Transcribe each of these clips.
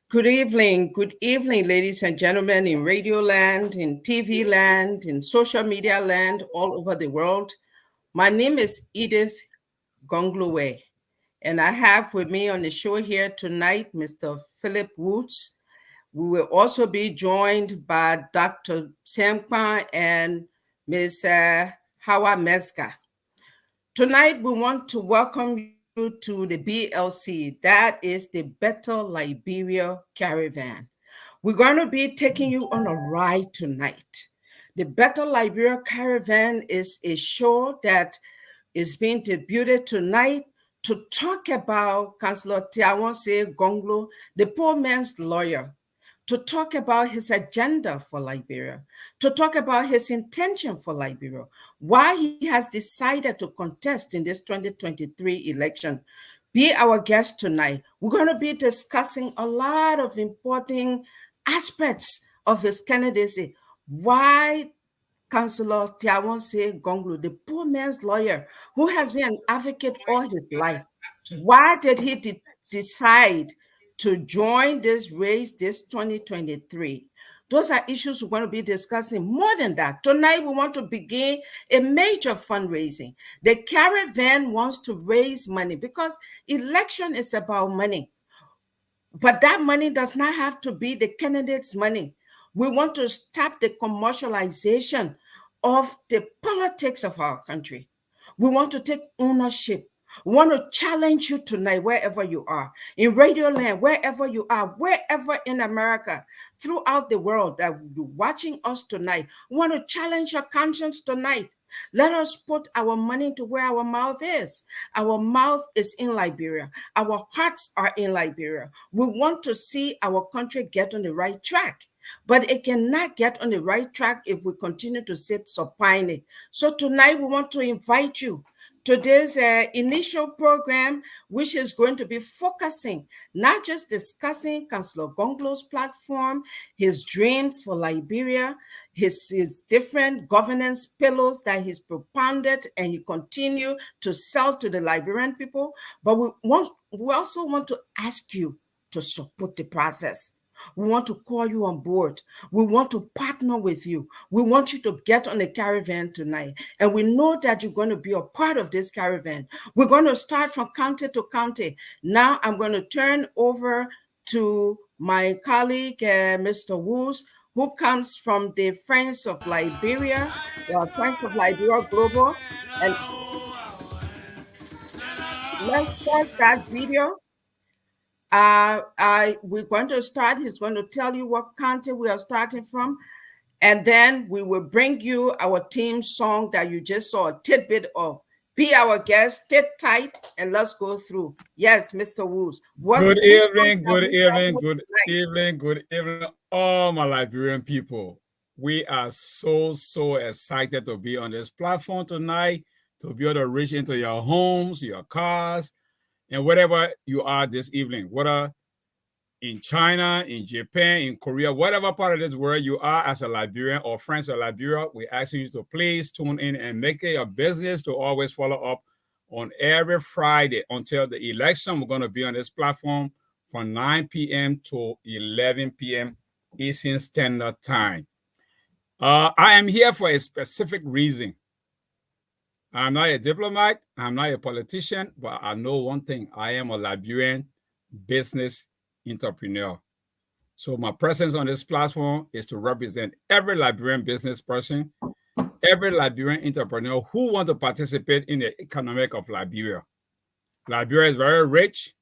Good evening, ladies and gentlemen in radio land, in TV land, in social media land, all over the world. My name is Edith Gongloe, and I have with me on the show here tonight Mr. Philip Woods. We will also be joined by Dr. Sempa and Ms. Hawa Meska. Tonight, we want to welcome you to the BLC, that is the Better Liberia Caravan. We're going to be taking you on a ride tonight. The Better Liberia Caravan is a show that is being debuted tonight to talk about Councillor Tiawonse Gongloe, the poor man's lawyer, to talk about his agenda for Liberia, to talk about his intention for Liberia, why he has decided to contest in this 2023 election. Be our guest tonight. We're going to be discussing a lot of important aspects of his candidacy. Why Councillor Tiawonse Gongloe, the poor man's lawyer, who has been an advocate all his life, why did he decide to join this race this 2023? Those are issues we're going to be discussing. More than that, tonight we want to begin a major fundraising. The Caravan wants to raise money because election is about money. But that money does not have to be the candidate's money. We want to stop the commercialization of the politics of our country. We want to take ownership. We want to challenge you tonight, wherever you are, in Radio Land, wherever you are, wherever in America, throughout the world that you're watching us tonight. We want to challenge your conscience tonight. Let us put our money to where our mouth is. Our mouth is in Liberia. Our hearts are in Liberia. We want to see our country get on the right track. But it cannot get on the right track if we continue to sit supine. So tonight we want to invite you to this initial program, which is going to be focusing, not just discussing Councillor Gongloe's platform, his dreams for Liberia, his different governance pillars that he's propounded and he continue to sell to the Liberian people. But we also want to ask you to support the process. We want to call you on board. We want to partner with you. We want you to get on the caravan tonight. And we know that you're going to be a part of this caravan. We're going to start from county to county. Now I'm going to turn over to my colleague, Mr. Woods, who comes from the Friends of Liberia, Friends of Liberia Global. And let's pause that video. We're going to start. He's going to tell you what county we are starting from, and then we will bring you our theme song that you just saw a tidbit of. Be our guest, sit tight, and let's go through. Yes, Mr. Woods. Good evening, all my Liberian people. We are so excited to be on this platform tonight, to be able to reach into your homes, your cars, And wherever you are this evening, whether in China, in Japan, in Korea, whatever part of this world you are as a Liberian or friends of Liberia, we're asking you to please tune in and make it your business to always follow up on every Friday until the election. We're going to be on this platform from 9 p.m. to 11 p.m. Eastern Standard Time. I am here for a specific reason. I'm not a diplomat, I'm not a politician, but I know one thing. I am a Liberian business entrepreneur. So my presence on this platform is to represent every Liberian business person, every Liberian entrepreneur who wants to participate in the economic of Liberia. Liberia is very rich,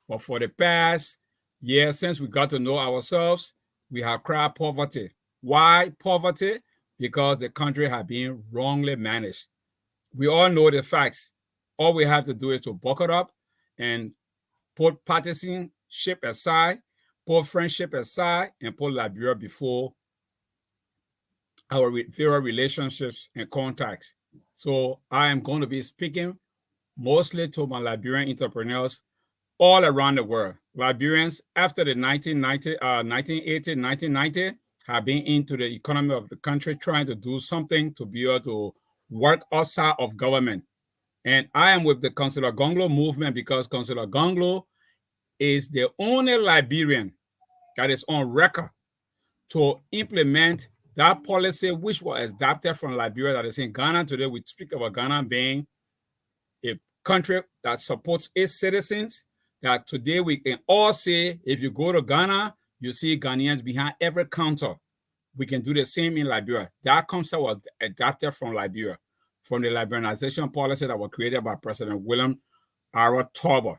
but for the past year since we got to know ourselves, we have cried poverty. Why poverty? Because the country has been wrongly managed. We all know the facts. All we have to do is to buckle up and put partisanship aside, put friendship aside, and put Liberia before our various relationships and contacts. So I am going to be speaking mostly to my Liberian entrepreneurs all around the world. Liberians, after the 1980, 1990, have been into the economy of the country, trying to do something to be able to work outside of government. And I am with the Councillor Gongloe movement because Councillor Gongloe is the only Liberian that is on record to implement that policy which was adopted from Liberia that is in Ghana today. We speak about Ghana being a country that supports its citizens, that today we can all say, if you go to Ghana, you see Ghanaians behind every counter. We can do the same in Liberia. That concept was adopted from Liberia, from the liberalization policy that was created by President William R. Tauber.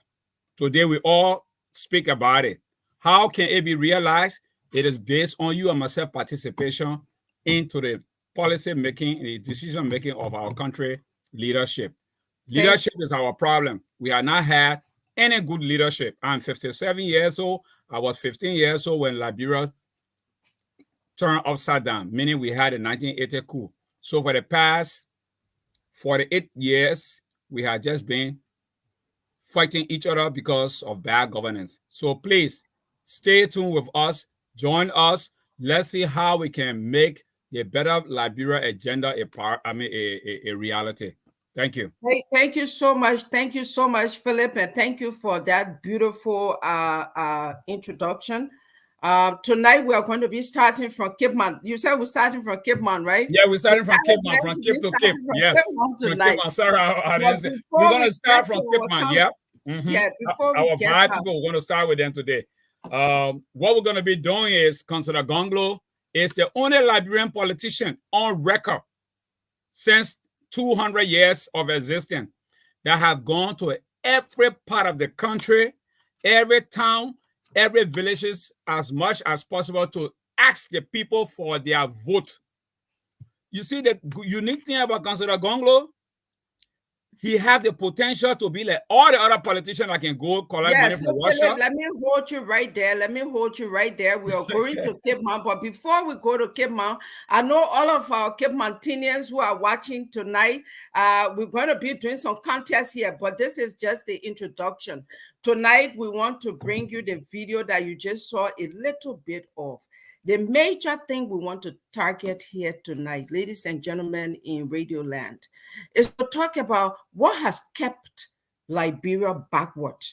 Today we all speak about it. How can it be realized? It is based on you and myself participation into the policy making, the decision making of our country leadership. Leadership is our problem. We have not had any good leadership. I'm 57 years old. I was 15 years old when Liberia turned upside down, meaning we had a 1980 coup. So for the past 48 years, we have just been fighting each other because of bad governance. So please stay tuned with us. Join us. Let's see how we can make the better Liberia agenda a reality. Thank you. Hey, thank you so much. Thank you so much, Philip, and thank you for that beautiful introduction. Tonight we are going to be starting from Cape Man. You said we're starting from Cape Man, right? Yeah, we're starting from Cape Man, from Cape to Cape. Yes, from Cape Man. Sorry, I didn't say. We're going to start from Cape Man. Yeah. Yeah. Before we our five people, we're going to start with them today. What we're going to be doing is Councillor Gongloe is the only Liberian politician on record since 200 years of existence that have gone to every part of the country, every town, every village, as much as possible to ask the people for their vote. You see the unique thing about Councillor Gongloe? He have the potential to be like all the other politicians that can go collect money from Russia. Philip, let me hold you right there. We are going to Cape Man, but before we go to Cape Man, I know all of our Cape Mantinians who are watching tonight, we're going to be doing some contests here, but this is just the introduction. Tonight, we want to bring you the video that you just saw a little bit of. The major thing we want to target here tonight, ladies and gentlemen in Radio Land, is to talk about what has kept Liberia backward.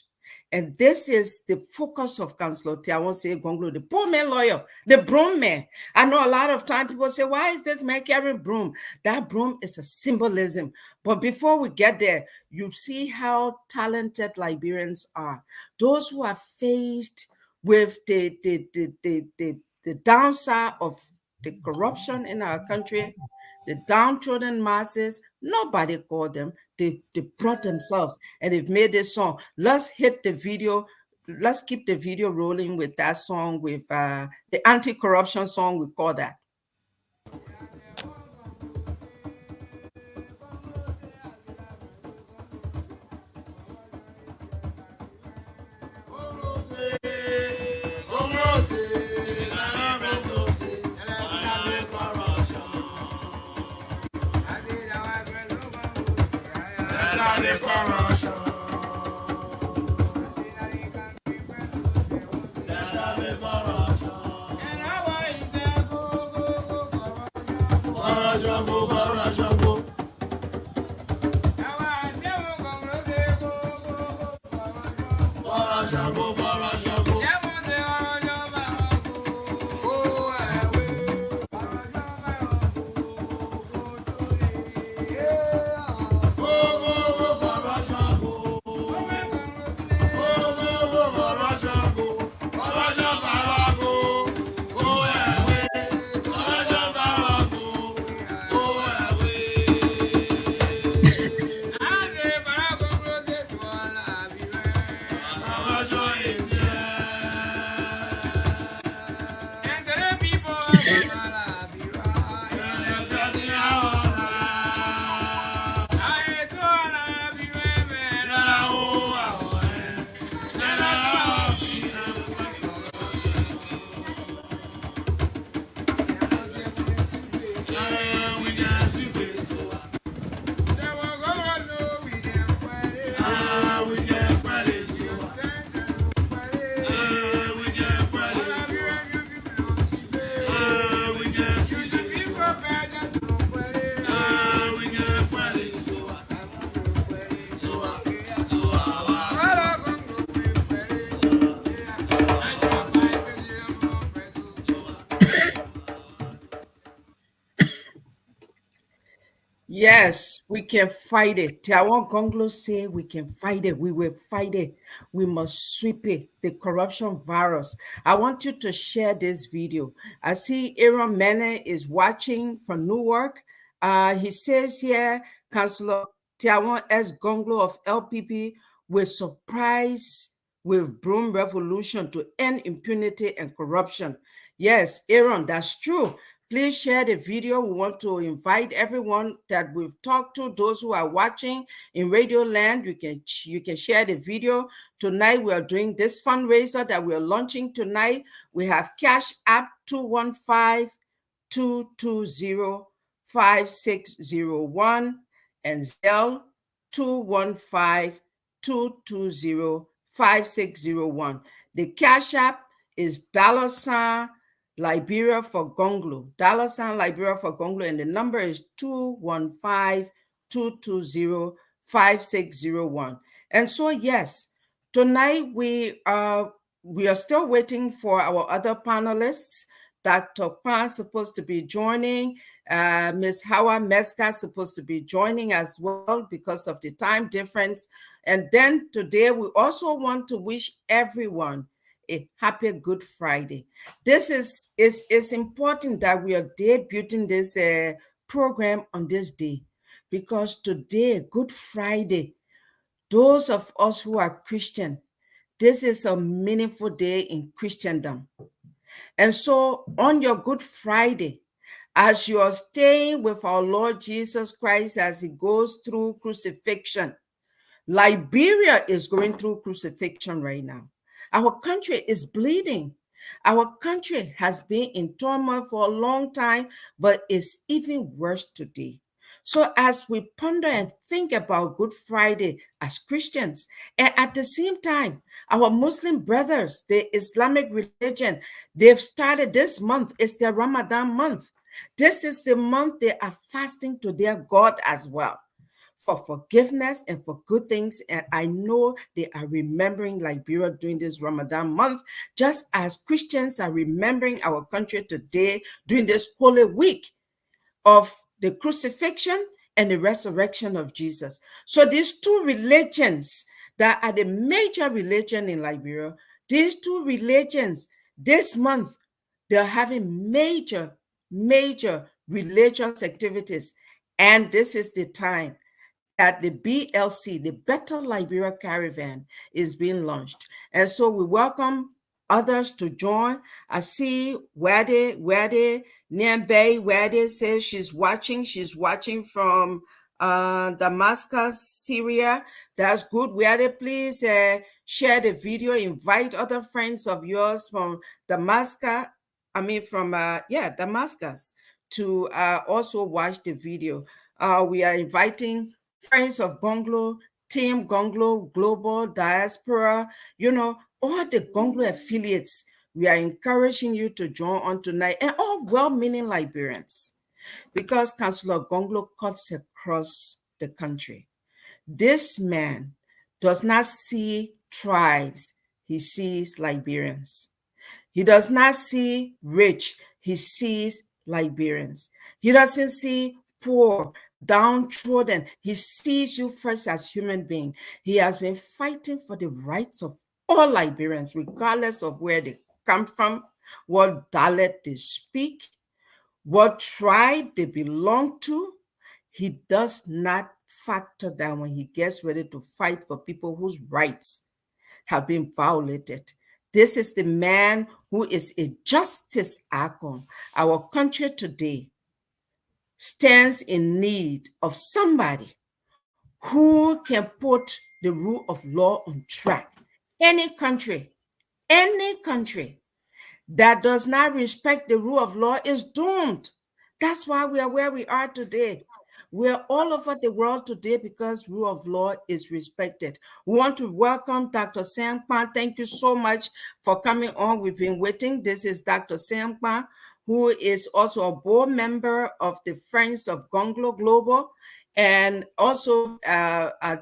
And this is the focus of Councillor T. I won't say Gongloe, the poor man lawyer, the broom man. I know a lot of time people say, why is this man carrying broom? That broom is a symbolism. But before we get there, you see how talented Liberians are. Those who are faced with the downside of the corruption in our country, the downtrodden masses, nobody called them. They brought themselves and they've made this song. Let's hit the video. Let's keep the video rolling with that song, with the anti-corruption song, we call that. Yes, we can fight it. Tiawan Gongloe say we can fight it. We will fight it. We must sweep it. The corruption virus. I want you to share this video. I see Aaron Mene is watching from Newark. He says here, Councillor Tiawan S. Gongloe of LPP will surprise with broom revolution to end impunity and corruption. Yes, Aaron, that's true. Please share the video. We want to invite everyone that we've talked to, those who are watching in Radio Land. You can share the video. Tonight we are doing this fundraiser that we are launching tonight. We have Cash App 215-220-5601 and Zelle 215-220-5601. The Cash App is $ Liberia for Gongloe, $ Liberia for Gongloe, and the number is 215-220-5601. And so, yes, tonight we are still waiting for our other panelists. Dr. Pan supposed to be joining. Ms. Hawa Meska supposed to be joining as well because of the time difference. And then today we also want to wish everyone a happy Good Friday. This is important that we are debuting this program on this day, because today, Good Friday, those of us who are Christian, this is a meaningful day in Christendom. And so on your Good Friday, as you are staying with our Lord Jesus Christ as he goes through crucifixion, Liberia is going through crucifixion right now. Our country is bleeding. Our country has been in turmoil for a long time, but it's even worse today. So as we ponder and think about Good Friday as Christians, and at the same time, our Muslim brothers, the Islamic religion, they've started this month. It's their Ramadan month. This is the month they are fasting to their God as well, for forgiveness and for good things. And I know they are remembering Liberia during this Ramadan month, just as Christians are remembering our country today during this holy week of the crucifixion and the resurrection of Jesus. So these two religions that are the major religion in Liberia, these two religions this month, they're having major religious activities. And this is the time that the BLC, the Better Liberia Caravan, is being launched. And so we welcome others to join. I see Wade Niambe says she's watching from Damascus, Syria. That's good. Wade, please share the video, invite other friends of yours from Damascus, Damascus, to also watch the video. We are inviting friends of Gongloe, Team Gongloe, Global Diaspora, all the Gongloe affiliates. We are encouraging you to join on tonight, and all well-meaning Liberians. because Councillor Gongloe cuts across the country. This man does not see tribes, he sees Liberians. He does not see rich, he sees Liberians. He doesn't see poor, downtrodden. He sees you first as human being. He has been fighting for the rights of all Liberians, regardless of where they come from, what dialect they speak, what tribe they belong to. He does not factor that when he gets ready to fight for people whose rights have been violated. This is the man who is a justice icon. Our country today stands in need of somebody who can put the rule of law on track. Any country that does not respect the rule of law is doomed. That's why we are where we are today. We're all over the world today because rule of law is respected. We want to welcome Dr. Sam Kwan. Thank you so much for coming on. We've been waiting. This is Dr. Sam Kwan, who is also a board member of the Friends of Gongloe Global and also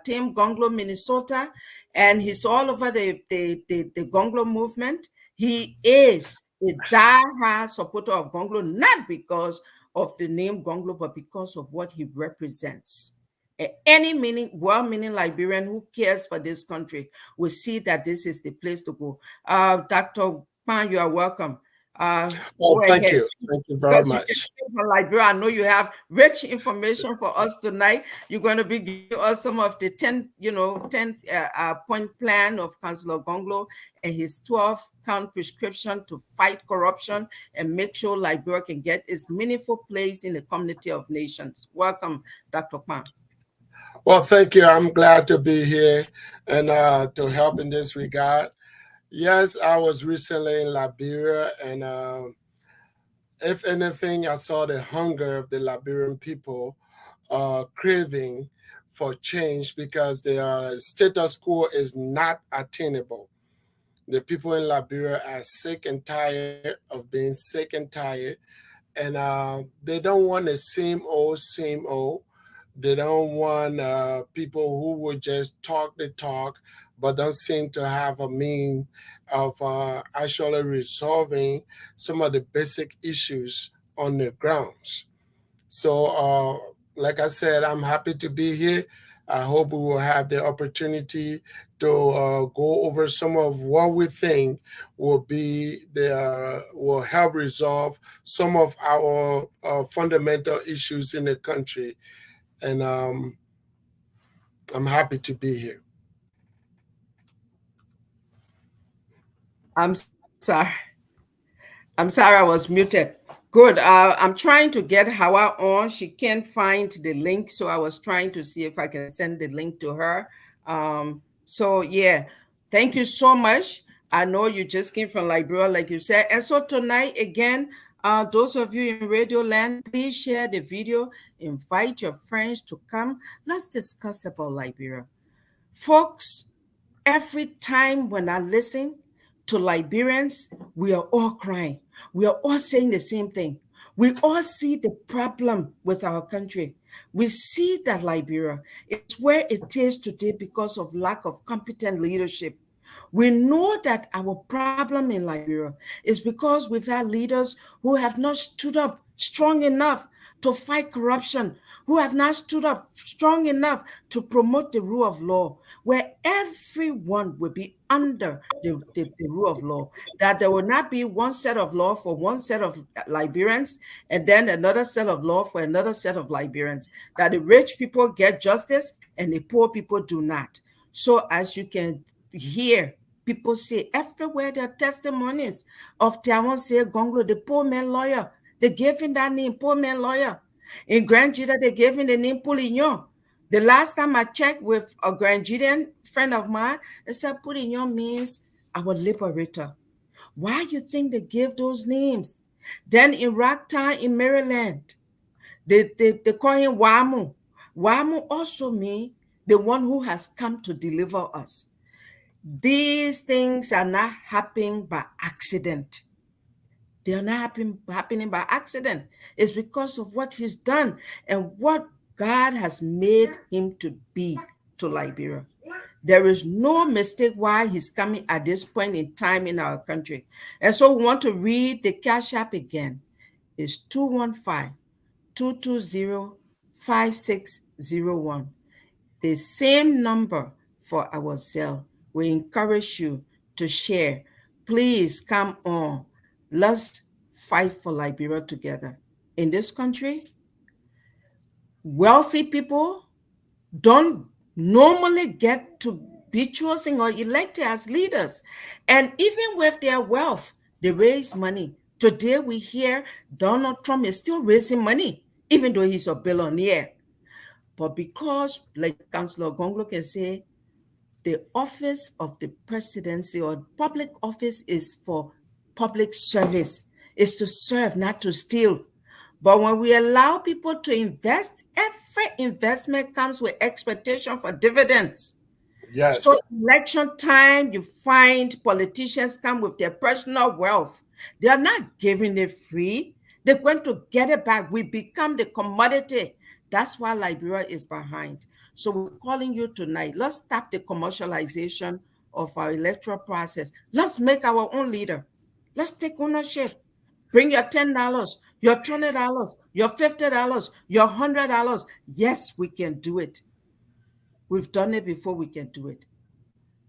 Team Gongloe Minnesota. And he's all over the Gongloe movement. He is a die-hard supporter of Gongloe, not because of the name Gongloe, but because of what he represents. Any well-meaning Liberian who cares for this country will see that this is the place to go. Dr. Pan, you are welcome. Thank you. Thank you very much. From Liberia, I know you have rich information for us tonight. You're going to be giving us some of the 10 point plan of Councillor Gongloe and his 12-count prescription to fight corruption and make sure Liberia can get its meaningful place in the community of nations. Welcome, Dr. Kwan. Well, thank you. I'm glad to be here and to help in this regard. Yes, I was recently in Liberia, and if anything, I saw the hunger of the Liberian people craving for change because the status quo is not attainable. The people in Liberia are sick and tired of being sick and tired, and they don't want the same old, same old. They don't want people who would just talk the talk, but don't seem to have a mean of actually resolving some of the basic issues on the grounds. So, like I said, I'm happy to be here. I hope we will have the opportunity to go over some of what we think will help resolve some of our fundamental issues in the country. And I'm happy to be here. I'm sorry. I'm sorry, I was muted. Good. I'm trying to get Hawa on. She can't find the link, so I was trying to see if I can send the link to her. So yeah, thank you so much. I know you just came from Liberia, like you said. And so tonight, again, those of you in Radio Land, please share the video. Invite your friends to come. Let's discuss about Liberia. Folks, every time when I listen to Liberians, we are all crying. We are all saying the same thing. We all see the problem with our country. We see that Liberia is where it is today because of lack of competent leadership. We know that our problem in Liberia is because we've had leaders who have not stood up strong enough to fight corruption, who have not stood up strong enough to promote the rule of law, where everyone will be under the rule of law, that there will not be one set of law for one set of Liberians and then another set of law for another set of Liberians, that the rich people get justice and the poor people do not. So as you can hear, people say everywhere there are testimonies of Tiawon say Gongloe, the poor man lawyer. They gave him that name, poor man lawyer. In Grand Jita, they gave him the name Poulignon. The last time I checked with a Grand Jitan friend of mine, they said Poulignon means our liberator. Why do you think they gave those names? Then in Ragtown in Maryland, they call him Wamu. Wamu also means the one who has come to deliver us. These things are not happening by accident. They are not happening by accident. It's because of what he's done and what God has made him to be to Liberia. There is no mistake why he's coming at this point in time in our country. And so we want to read the Cash App again. It's 215-220-5601. The same number for our Zelle. We encourage you to share. Please come on. Let's fight for Liberia together. In this country, wealthy people don't normally get to be chosen or elected as leaders. And even with their wealth, they raise money. Today we hear Donald Trump is still raising money, even though he's a billionaire. But because, like Councillor Gongloe can say, the office of the presidency or public office is for public service, is to serve, not to steal. But when we allow people to invest, every investment comes with expectation for dividends. So Yes. election time, you find politicians come with their personal wealth. They are not giving it free. They're going to get it back. We become the commodity. That's why Liberia is behind. So we're calling you tonight. Let's stop the commercialization of our electoral process. Let's make our own leader. Let's take ownership. Bring your $10, your $20, your $50, your $100. Yes, we can do it. We've done it before, we can do it.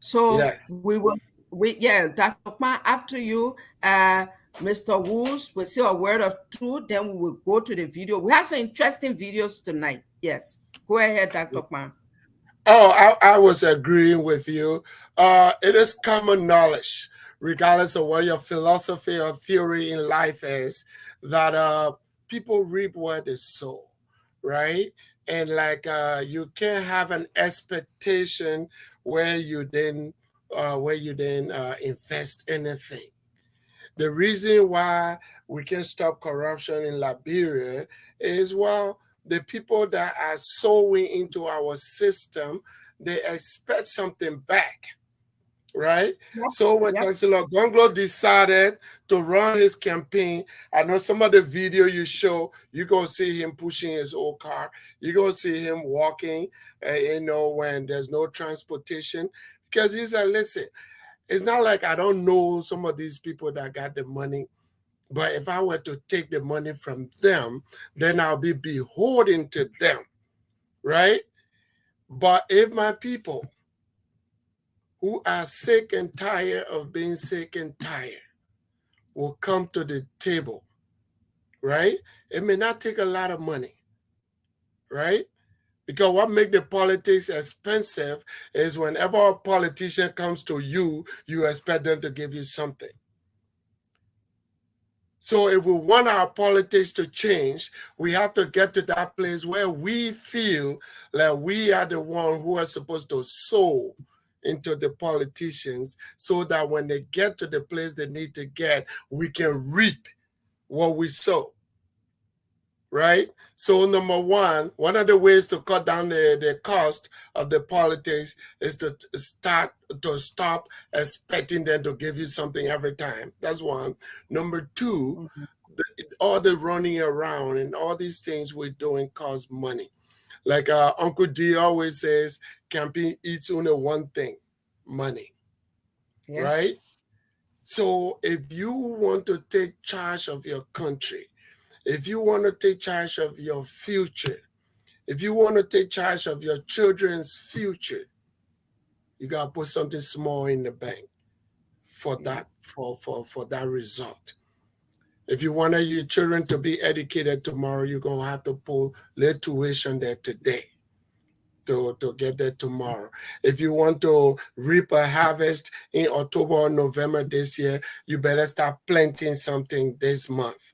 So Yes. Dr. Kwan, after you, Mr. Woos will say a word or two, then we will go to the video. We have some interesting videos tonight. Yes. Go ahead, Dr. Kwan. Oh, I was agreeing with you. It is common knowledge, regardless of what your philosophy or theory in life is, that people reap what they sow, right? And like you can't have an expectation where you then invest anything. The reason why we can stop corruption in Liberia is, well, the people that are sowing into our system, they expect something back, right? Yep. So when Yep. Councillor Gongloe decided to run his campaign, I know some of the video you show, you're going to see him pushing his old car. You're going to see him walking, when there's no transportation. Because he's like, listen, it's not like I don't know some of these people that got the money, but if I were to take the money from them, then I'll be beholden to them, right? But if my people who are sick and tired of being sick and tired will come to the table, right? It may not take a lot of money, right? Because what makes the politics expensive is whenever a politician comes to you, you expect them to give you something. So if we want our politics to change, we have to get to that place where we feel like we are the one who are supposed to sow into the politicians, so that when they get to the place they need to get, we can reap what we sow. Right? So number one of the ways to cut down the cost of the politics is to stop expecting them to give you something every time. That's one. Number two, all the running around and all these things we're doing cost money. Like Uncle D always says, campaign eats only one thing, money. Yes. Right? So if you want to take charge of your country, if you want to take charge of your future, if you want to take charge of your children's future, you gotta put something small in the bank for that for that result. If you want your children to be educated tomorrow, you're gonna have to pull little tuition there today to get there tomorrow. If you want to reap a harvest in October or November this year, you better start planting something this month,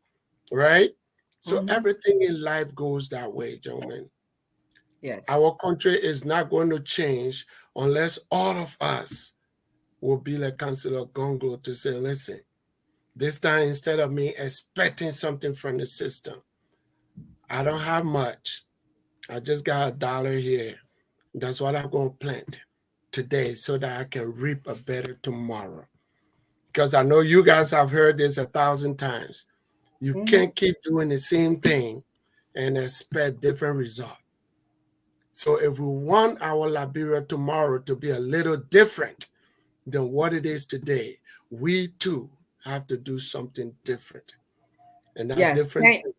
right? So everything in life goes that way, gentlemen. Yes. Our country is not going to change unless all of us will be like Councillor Gongloe to say, listen, this time instead of me expecting something from the system, I don't have much. I just got $1 here. That's what I'm going to plant today so that I can reap a better tomorrow. because I know you guys have heard this 1,000 times. You Mhm. can't keep doing the same thing and expect different results. So if we want our Liberia tomorrow to be a little different than what it is today, we too have to do something different. And that Yes, different thing good,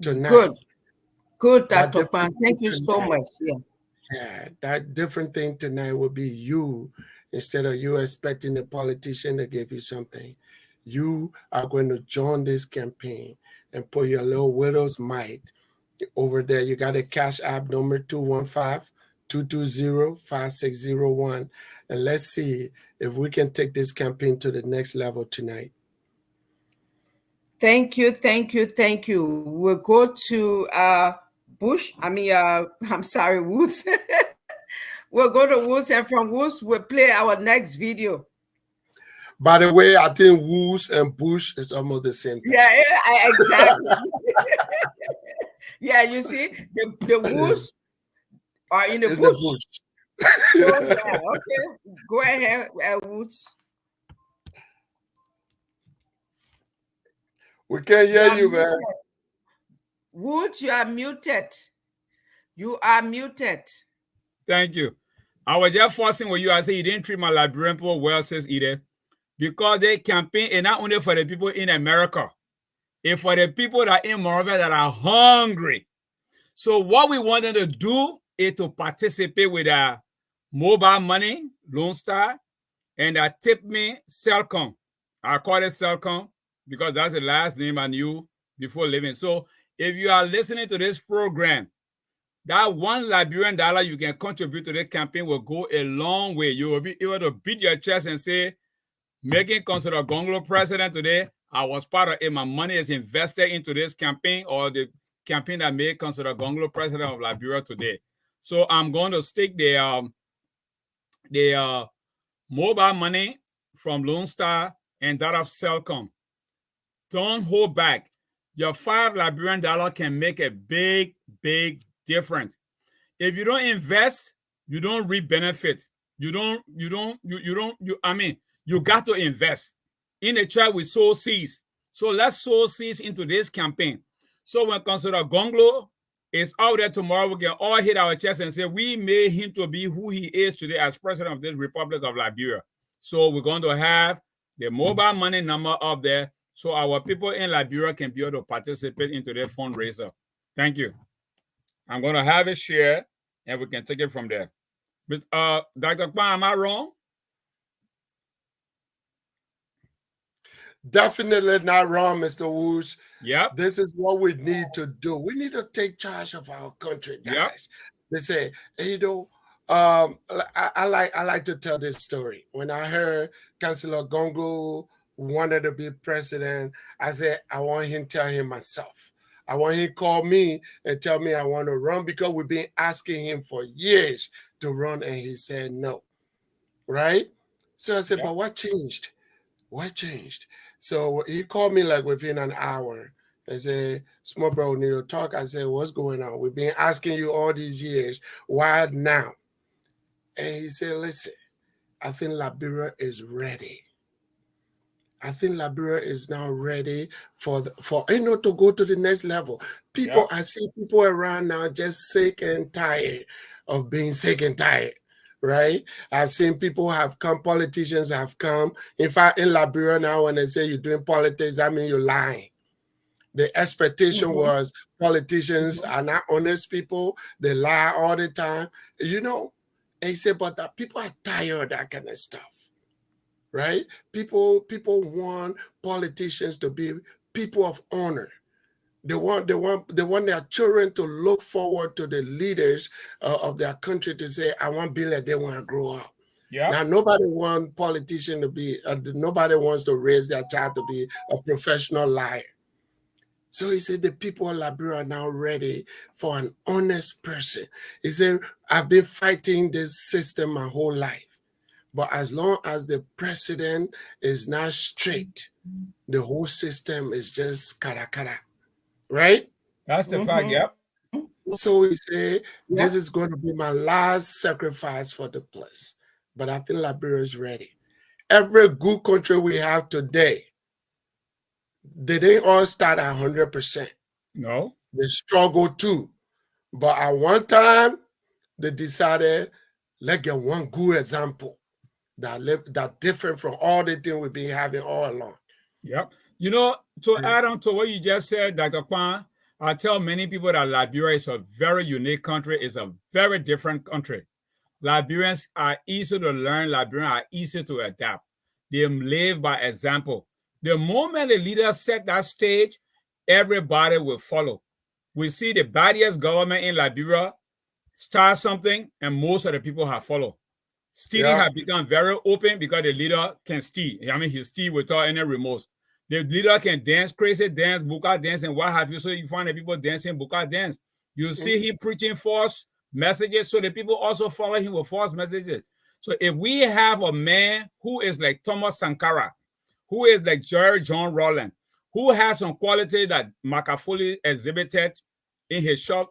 tonight, good, that Dr. different Fan. thing Thank you so tonight, much. Yeah. yeah, that different thing tonight will be you, instead of you expecting the politician to give you something. You are going to join this campaign and put your little widow's mite over there. You got a cash app number 215-220-5601. And let's see if we can take this campaign to the next level tonight. Thank you, thank you, thank you. We'll go to Bush. I'm sorry, Woods. We'll go to Woods, and from Woods, we'll play our next video. By the way, I think Woos and Bush is almost the same thing. Yeah, exactly. Yeah, you see, the Woods are in the In the bush. bush. So, yeah, okay. Go ahead, Woods. We can't You hear are you, man. muted. Woods, you are muted. You are muted. Thank you. I was just forcing with you. I said you didn't treat my Liberian people well, says Edith, because they campaign and not only for the people in America, it's for the people that are in Monrovia that are hungry. So what we want them to do is to participate with our mobile money, Lone Star, and our Tip Me Cellcom. I call it Cellcom because that's the last name I knew before leaving. So if you are listening to this program, that $1 Liberian you can contribute to the campaign will go a long way. You will be able to beat your chest and say, making consider Gongloe president today, I was part of it. My money is invested into this campaign, or the campaign that made consider Gongloe president of Liberia today. So I'm going to stick the mobile money from Lone Star and that of Cellcom. Don't hold back. Your $5 Liberian can make a big, big difference. If you don't invest, you don't reap benefit. You got to invest. In the church, we sow seeds. So let's sow seeds into this campaign. So when consider Gongloe is out there tomorrow, we can all hit our chest and say, we made him to be who he is today as president of this Republic of Liberia. So we're going to have the mobile money number up there so our people in Liberia can be able to participate into their fundraiser. Thank you. I'm going to have it shared, and we can take it from there. Dr. Kwan, am I wrong? Definitely not wrong, Mr. Woods. Yep. This is what we need to do. We need to take charge of our country, guys. Yep. They say, I like to tell this story. When I heard Councillor Gongloe wanted to be president, I said, I want him to tell him myself. I want him to call me and tell me I want to run, because we've been asking him for years to run, and he said no. Right? So I said, but what changed? What changed? So he called me like within an hour and said, small bro, we need to talk. I said, what's going on? We've been asking you all these years. Why now? And he said, listen, I think Liberia is ready. I think Liberia is now ready for to go to the next level. People, I see people around now just sick and tired of being sick and tired. Right? I've seen people have come, politicians have come. In fact, in Liberia now, when they say you're doing politics, that means you're lying. The expectation was politicians are not honest people. They lie all the time. And he said, but that people are tired of that kind of stuff. Right? People want politicians to be people of honor. They want their children to look forward to the leaders of their country to say, I want to be like they want to grow up. Yeah. Now, nobody wants politician to be, nobody wants to raise their child to be a professional liar. So he said the people of Liberia are now ready for an honest person. He said, I've been fighting this system my whole life. But as long as the president is not straight, the whole system is just kara. Right? That's the fact, yep. So he said, this is going to be my last sacrifice for the place. But I think Liberia is ready. Every good country we have today, they didn't all start at 100%. No. They struggle too. But at one time, they decided, let's get one good example that different from all the things we've been having all along. Yep. You know, to add on to what you just said, Dr. Kwan, I tell many people that Liberia is a very unique country. It's a very different country. Liberians are easy to learn. Liberians are easy to adapt. They live by example. The moment the leaders set that stage, everybody will follow. We see the baddest government in Liberia start something, and most of the people have followed. Stealing has become very open because the leader can steal. I mean, he steal without any remorse. The leader can dance, crazy dance, buka dance, and what have you. So you find the people dancing buka dance. You see him preaching false messages, so the people also follow him with false messages. So if we have a man who is like Thomas Sankara, who is like Jerry John Rowland, who has some quality that Machiavelli exhibited in his short,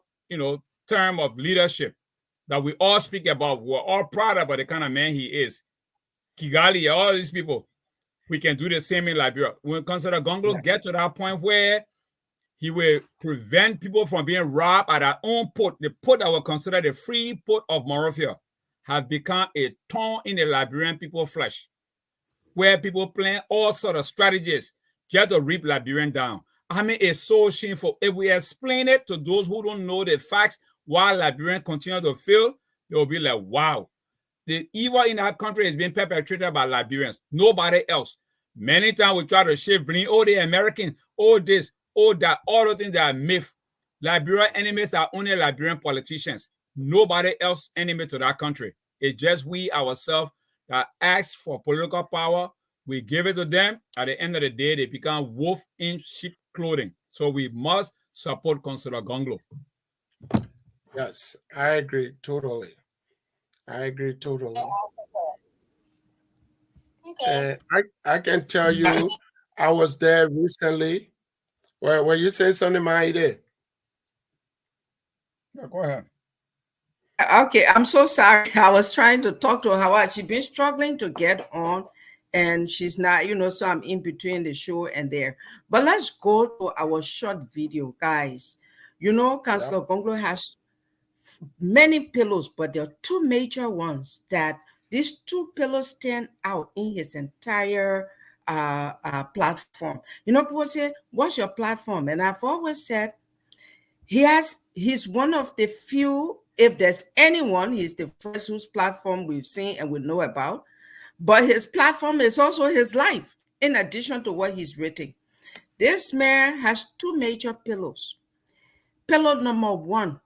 term of leadership, that we all speak about, we're all proud about the kind of man he is. Kigali, all these people, we can do the same in Liberia. When consider Gongloe get to that point where he will prevent people from being robbed at our own port. The port that was considered the free port of Monrovia have become a thorn in the Liberian people's flesh, where people plan all sorts of strategies just to rip Liberian down. I mean, it's so shameful. If we explain it to those who don't know the facts, why Liberians continue to fail, they will be like, wow, the evil in our country is being perpetrated by Liberians, nobody else. Many times we try to shift blame, oh, the Americans, oh, this, oh, that, all the things that are myth. Liberian enemies are only Liberian politicians. Nobody else enemy to that country. It's just we ourselves that ask for political power. We give it to them. At the end of the day, they become wolf in sheep clothing. So we must support Councillor Gongloe. Yes, I agree totally. I agree totally. Okay. I can tell you, I was there recently. Were you saying something, Maide? Yeah, go ahead. Okay, I'm so sorry. I was trying to talk to her. She's been struggling to get on, and she's not, so I'm in between the show and there. But let's go to our short video, guys. Councillor Gongloe has many pillars, but there are two major ones that these two pillars stand out in his entire platform. People say, what's your platform? And I've always said, he's one of the few, if there's anyone, he's the first whose platform we've seen and we know about. But his platform is also his life, in addition to what he's written. This man has two major pillars. Pillar number one,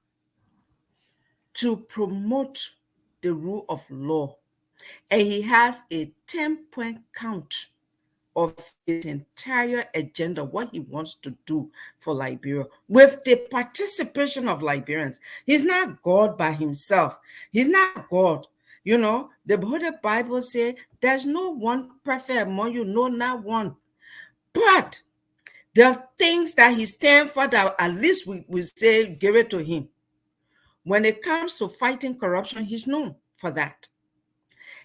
to promote the rule of law. And he has a 10-point count of his entire agenda, what he wants to do for Liberia, with the participation of Liberians. He's not God by himself. He's not God. The Holy Bible says there's no one perfect among you, no, not one. But there are things that he stands for that at least we say give it to him. When it comes to fighting corruption, he's known for that.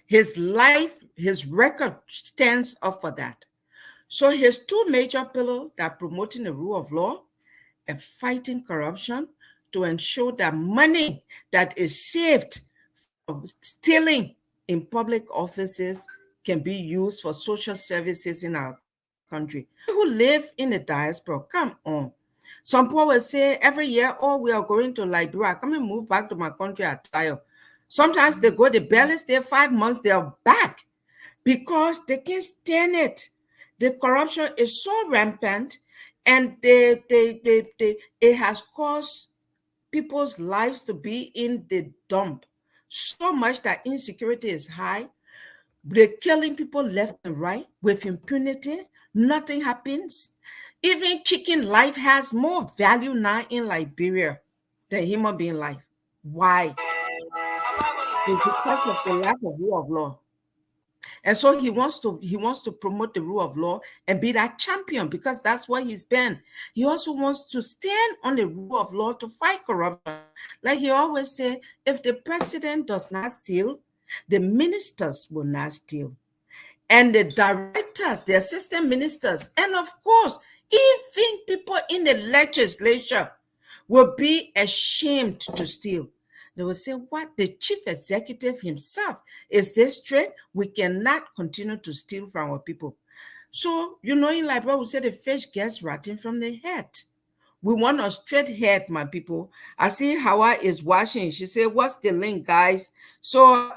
His life, his record stands up for that. So his two major pillars are promoting the rule of law and fighting corruption to ensure that money that is saved from stealing in public offices can be used for social services in our country. Who live in the diaspora, come on. Some people will say every year, oh, we are going to Liberia. Come and move back to my country at trial. Sometimes they go, they barely stay 5 months, they're back because they can't stand it. The corruption is so rampant, and it has caused people's lives to be in the dump so much that insecurity is high. They're killing people left and right with impunity. Nothing happens. Even chicken life has more value now in Liberia than human being life. Why? It's because of the lack of rule of law. And so he wants to promote the rule of law and be that champion, because that's what he's been. He also wants to stand on the rule of law to fight corruption. Like he always say, if the president does not steal, the ministers will not steal. and the directors, the assistant ministers, and of course, even people in the legislature will be ashamed to steal. They will say, what? The chief executive himself, is this straight? We cannot continue to steal from our people. So, in Liberia, we say the fish gets rotten from the head. We want a straight head, my people. I see Hawa is watching. She said, what's the link, guys? So,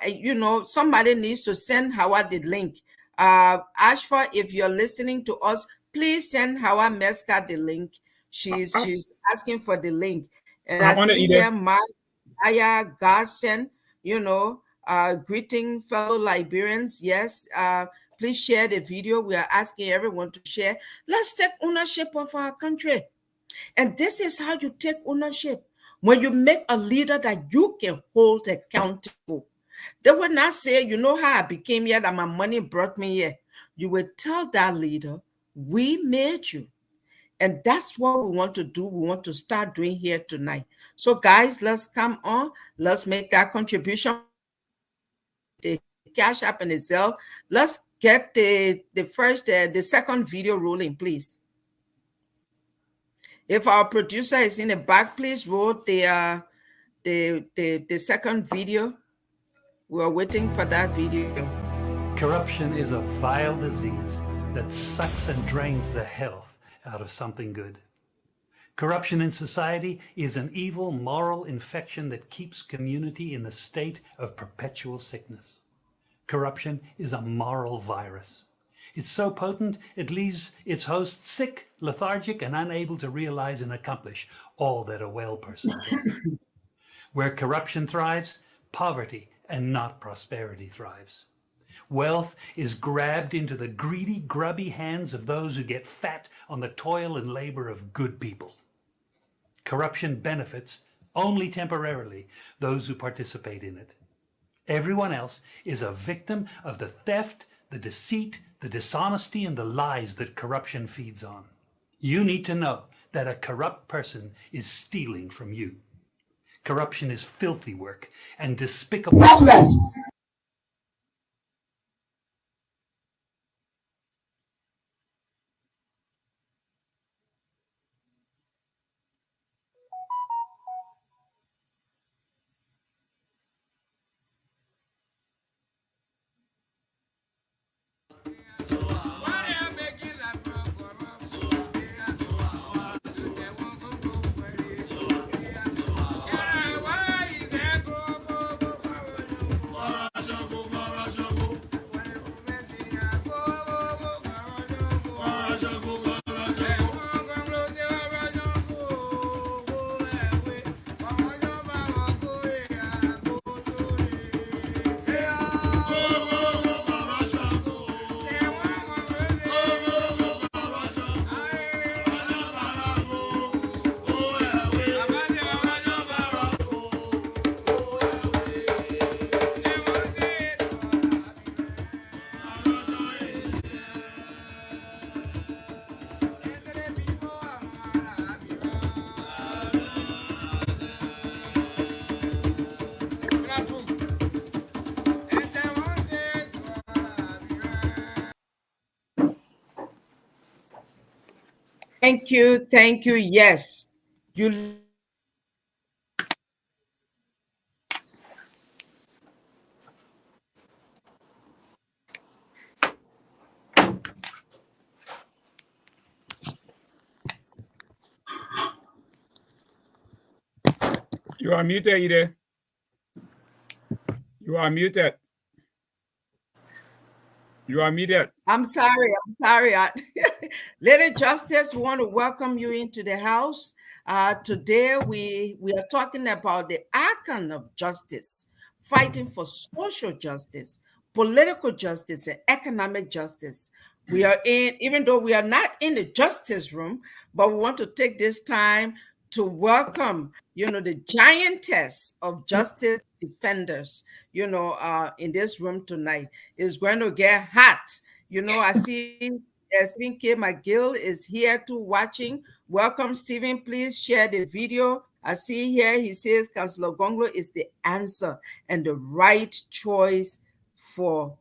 somebody needs to send Hawa the link. Ashfa, if you're listening to us, please send Hawa Meska the link. She's asking for the link. And I on it, see Edith. here Maya Garson, greeting fellow Liberians. Yes, please share the video. We are asking everyone to share. Let's take ownership of our country. And this is how you take ownership. When you make a leader that you can hold accountable. They will not say, you know how I became here, that my money brought me here. You will tell that leader, we made you. And that's what we want to do. We want to start doing here tonight. So, guys, let's come on. Let's make that contribution. The Cash App and the Zelle. Let's get the second video rolling, please. If our producer is in the back, please roll the second video. We're waiting for that video. Corruption is a vile disease that sucks and drains the health out of something good. Corruption in society is an evil moral infection that keeps community in the state of perpetual sickness. Corruption is a moral virus. It's so potent, it leaves its host sick, lethargic, and unable to realize and accomplish all that a well person does. Where corruption thrives, poverty and not prosperity thrives. Wealth is grabbed into the greedy, grubby hands of those who get fat on the toil and labor of good people. Corruption benefits, only temporarily, those who participate in it. Everyone else is a victim of the theft, the deceit, the dishonesty, and the lies that corruption feeds on. You need to know that a corrupt person is stealing from you. Corruption is filthy work and despicable. Thank you. Thank you. Yes. You You are muted, Edith. You are muted. You are muted. I'm sorry. Lady Justice, we want to welcome you into the house. Today, we are talking about the icon of justice, fighting for social justice, political justice, and economic justice. We are even though we are not in the justice room, but we want to take this time to welcome, the giantess of justice defenders, in this room tonight. Is going to get hot. I see Stephen K. McGill is here too watching. Welcome, Stephen. Please share the video. I see here he says Councillor Gongloe is the answer and the right choice for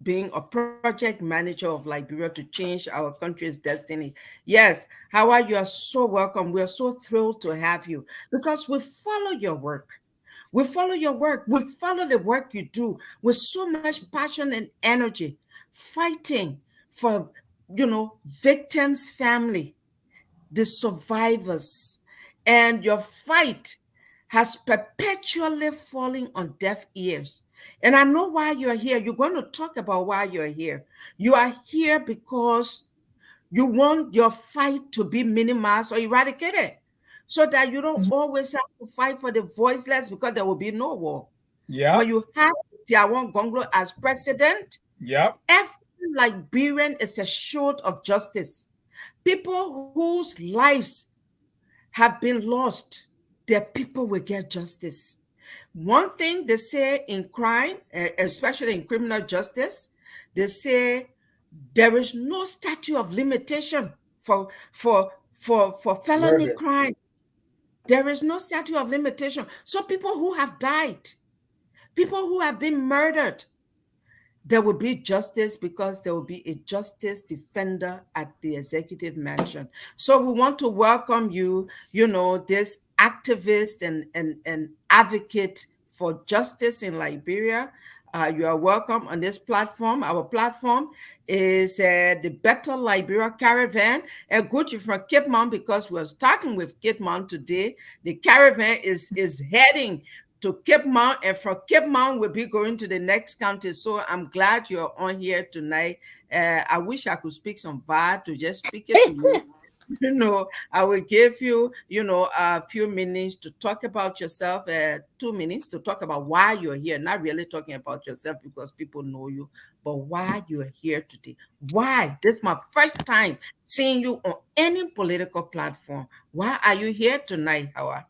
being a project manager of Liberia to change our country's destiny. Yes, Howard, you are so welcome. We are so thrilled to have you because we follow your work. We follow your work. We follow the work you do with so much passion and energy, fighting for, victims' family, the survivors. And your fight has perpetually fallen on deaf ears. And I know why you're here. You're going to talk about why you're here. You are here because you want your fight to be minimized or eradicated so that you don't always have to fight for the voiceless because there will be no war. When Yep. you have Tiawan Gongloe as president, Yep. every Liberian is assured of justice. People whose lives have been lost, their people will get justice. One thing they say in crime, especially in criminal justice, they say there is no statute of limitation for felony Murder. crime. There is no statute of limitation. So people who have died, people who have been murdered, there will be justice because there will be a justice defender at the executive mansion. So we want to welcome you, this activist and advocate for justice in Liberia. You are welcome on this platform. Our platform is the Better Liberia Caravan. And good you from Cape Mount because we're starting with Cape Mount today. The caravan is heading to Cape Mount, and from Cape Mount, we'll be going to the next county. So I'm glad you're on here tonight. I wish I could speak some VAD to just speak it to you. I will give you, a few minutes to talk about yourself, 2 minutes to talk about why you're here. Not really talking about yourself because people know you, but why you're here today. Why? This is my first time seeing you on any political platform. Why are you here tonight, Howard?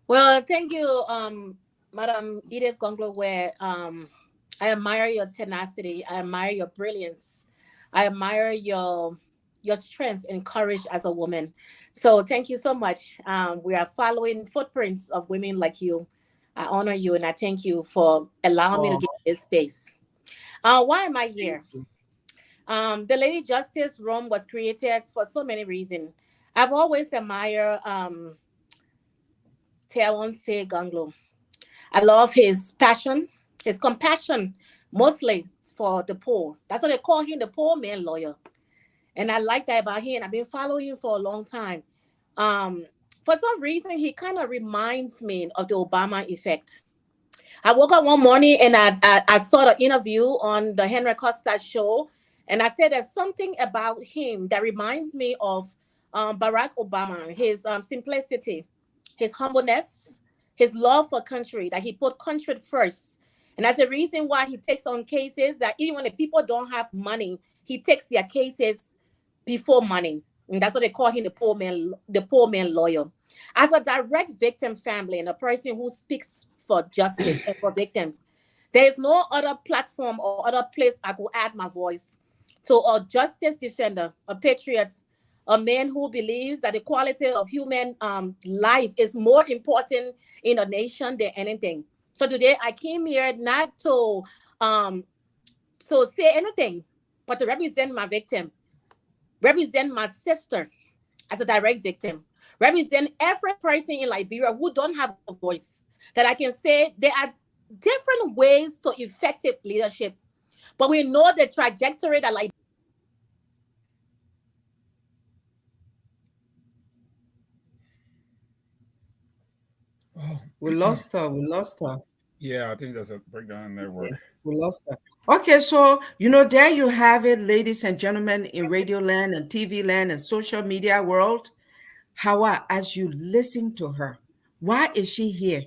Well, thank you, Madam Edith Gongloe. I admire your tenacity. I admire your brilliance. I admire your strength and courage as a woman. So thank you so much. We are following footprints of women like you. I honor you and I thank you for allowing me to get this space. Why am I here? The Lady Justice Room was created for so many reasons. I've always admired Tiawan Gongloe. I love his passion, his compassion, mostly for the poor. That's what they call him, the poor man lawyer. And I like that about him. I've been following him for a long time. For some reason, he kind of reminds me of the Obama effect. I woke up one morning and I saw the interview on the Henry Costa show. And I said there's something about him that reminds me of Barack Obama, his simplicity, his humbleness, his love for country, that he put country first. And that's the reason why he takes on cases that even when the people don't have money, he takes their cases before money. And that's what they call him, the poor man lawyer. As a direct victim family and a person who speaks for justice and for victims, there is no other platform or other place I could add my voice to a justice defender, a patriot, a man who believes that the quality of human life is more important in a nation than anything. So today I came here not to say anything, but to represent my victim, represent my sister as a direct victim, represent every person in Liberia who don't have a voice, that I can say there are different ways to effective leadership, but we know the trajectory that We lost her. We lost her. Yeah, I think there's a breakdown in network. Yeah, we lost her. Okay, so there you have it, ladies and gentlemen, in radio land and TV land and social media world. Hawa, as you listen to her, why is she here?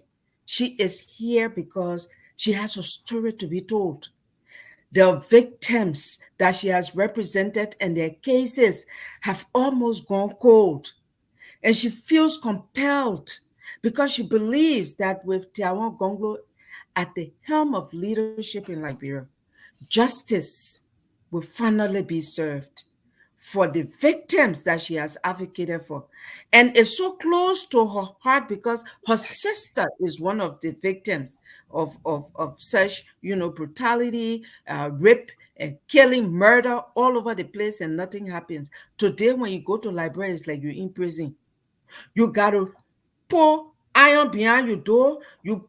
She is here because she has a story to be told. The victims that she has represented and their cases have almost gone cold. And she feels compelled because she believes that with Tiawan Gongloe at the helm of leadership in Liberia, justice will finally be served for the victims that she has advocated for. And it's so close to her heart because her sister is one of the victims of such, brutality, rape, and killing, murder all over the place, and nothing happens. Today, when you go to Liberia, it's like you're in prison. You got to pour iron behind your door. You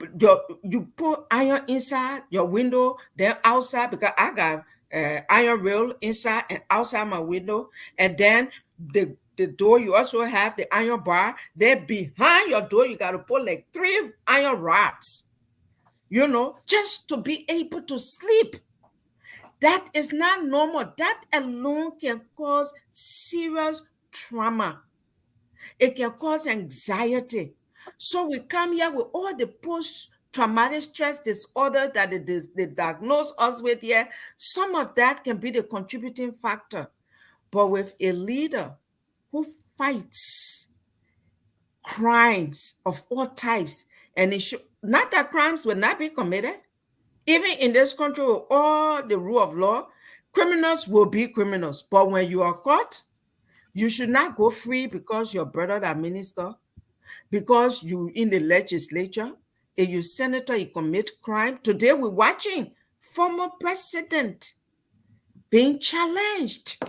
put iron inside your window, then outside, because I got iron rail inside and outside my window. And then the door, you also have the iron bar. Then behind your door, you got to put like 3 iron rods, just to be able to sleep. That is not normal. That alone can cause serious trauma. It can cause anxiety. So we come here with all the post-traumatic stress disorder that they diagnose us with here. Some of that can be the contributing factor. But with a leader who fights crimes of all types, and not that crimes will not be committed. Even in this country with all the rule of law, criminals will be criminals. But when you are caught, you should not go free because your brother that minister, because you in the legislature, and you senator, you commit crime. Today we're watching former president being challenged.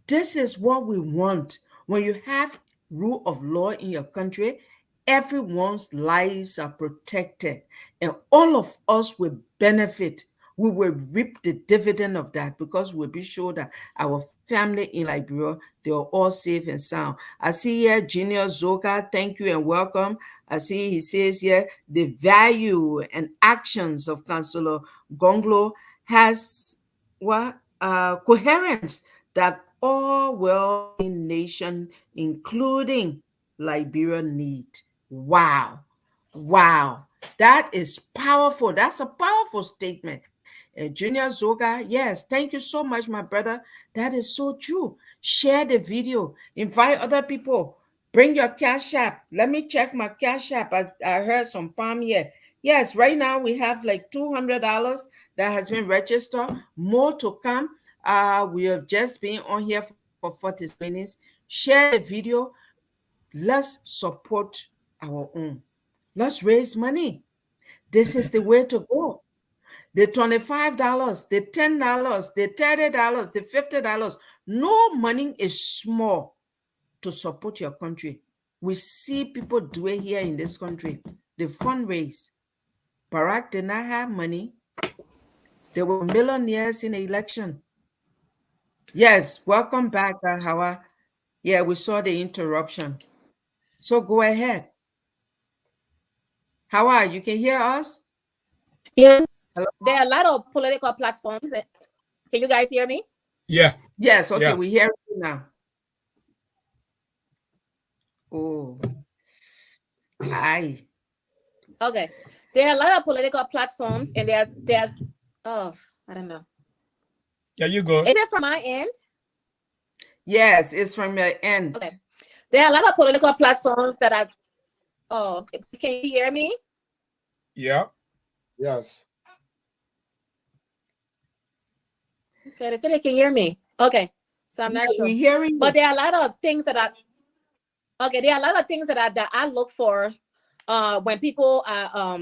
This is what we want. When you have rule of law in your country, everyone's lives are protected, and all of us will benefit. We will reap the dividend of that because we'll be sure that our family in Liberia, they are all safe and sound. I see here Junior Zoka, thank you and welcome. I see he says here, the value and actions of Councillor Gongloe has coherence that all well-being nation, including Liberia, need. Wow. That is powerful. That's a powerful statement. Junior Zoga, yes, thank you so much, my brother. That is so true. Share the video. Invite other people. Bring your Cash App. Let me check my Cash App. I heard some palm here. Yes, right now we have like $200 that has been registered. More to come. We have just been on here for 40 minutes. Share the video. Let's support our own. Let's raise money. This is the way to go. The $25, the $10, the $30, the $50. No money is small to support your country. We see people do it here in this country. The fundraise. Barack did not have money. There were millionaires in the election. Yes, welcome back, Hawa. Yeah, we saw the interruption. So go ahead. Hawa, you can hear us? Yeah. Hello? There are a lot of political platforms. Can you guys hear me? Yeah. Yes, okay, Yeah. we hear you now. Oh. Hi. Okay. There are a lot of political platforms, and there's I don't know. Yeah, you go. Is it from my end? Yes, it's from your end. Okay. There are a lot of political platforms that are. Oh, okay. Can you hear me? Yeah. Yes. Okay, they said they can hear me. Okay, so I'm not sure. We're hearing you. But there are a lot of things that are. Okay, there are a lot of things that I look for when people are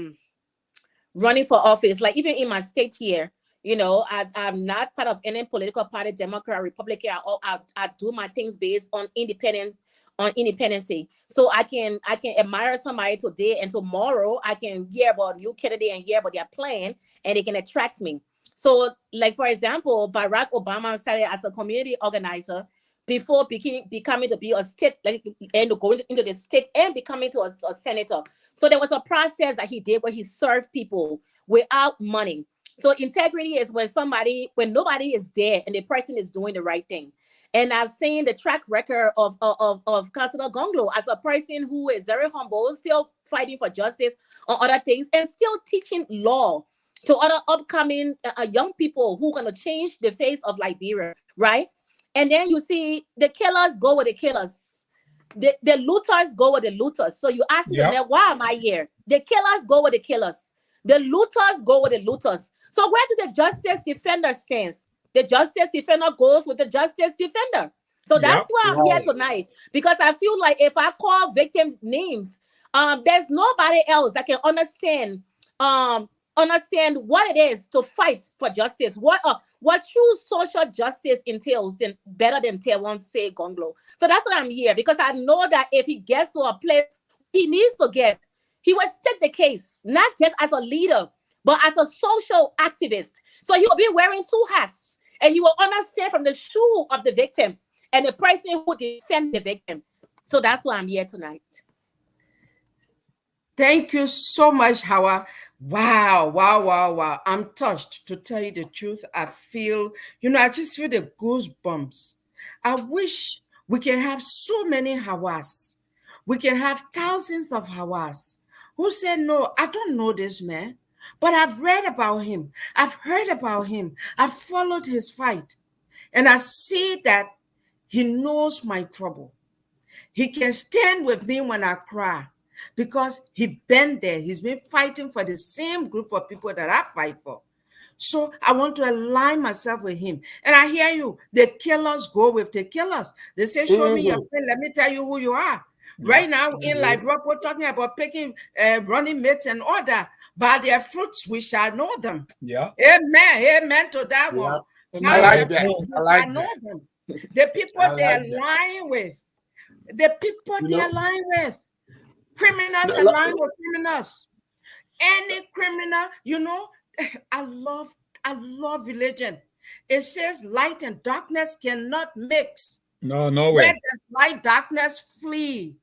running for office. Like even in my state here, I'm not part of any political party, Democrat, Republican. I do my things based on independency. So I can admire somebody today, and tomorrow I can hear about new candidate and hear about their plan, and it can attract me. So, like for example, Barack Obama started as a community organizer before becoming to be a state, and going into the state and becoming to a senator. So there was a process that he did where he served people without money. So integrity is when nobody is there and the person is doing the right thing. And I've seen the track record of Councillor Gongloe as a person who is very humble, still fighting for justice on other things, and still teaching law to other upcoming young people who are going to change the face of Liberia, right? And then you see the killers go with the killers. The looters go with the looters. So you ask me, why am I here? The killers go with the killers. The looters go with the looters. So where do the justice defenders stand? the justice defender goes with the justice defender. So that's why I'm here tonight, because I feel like if I call victim names, there's nobody else that can understand what it is to fight for justice, what true social justice entails, than better than Tewan say Gongloe. So that's what I'm here, because I know that if he gets to a place he needs to get, he will state the case, not just as a leader, but as a social activist. So he will be wearing two hats, and he will understand from the shoe of the victim and the person who defends the victim. So that's why I'm here tonight. Thank you so much, Hawa. Wow. I'm touched, to tell you the truth. I feel, I just feel the goosebumps. I wish we can have so many Hawas. We can have thousands of Hawas who say, no, I don't know this man, but I've read about him. I've heard about him. I've followed his fight. And I see that he knows my trouble. He can stand with me when I cry, because he been there. He's been fighting for the same group of people that I fight for. So I want to align myself with him. And I hear you. The killers go with the killers. They say, show me your friend. Let me tell you who you are. Right now in Liberia, we're talking about picking running mates and all that. By their fruits, we shall know them. Yeah. Amen to that one. I like that. I like know that. them. The people they align with. The people they align with. Criminals align with criminals. Any criminal, I love religion. It says light and darkness cannot mix. No way. Where does light, darkness flee?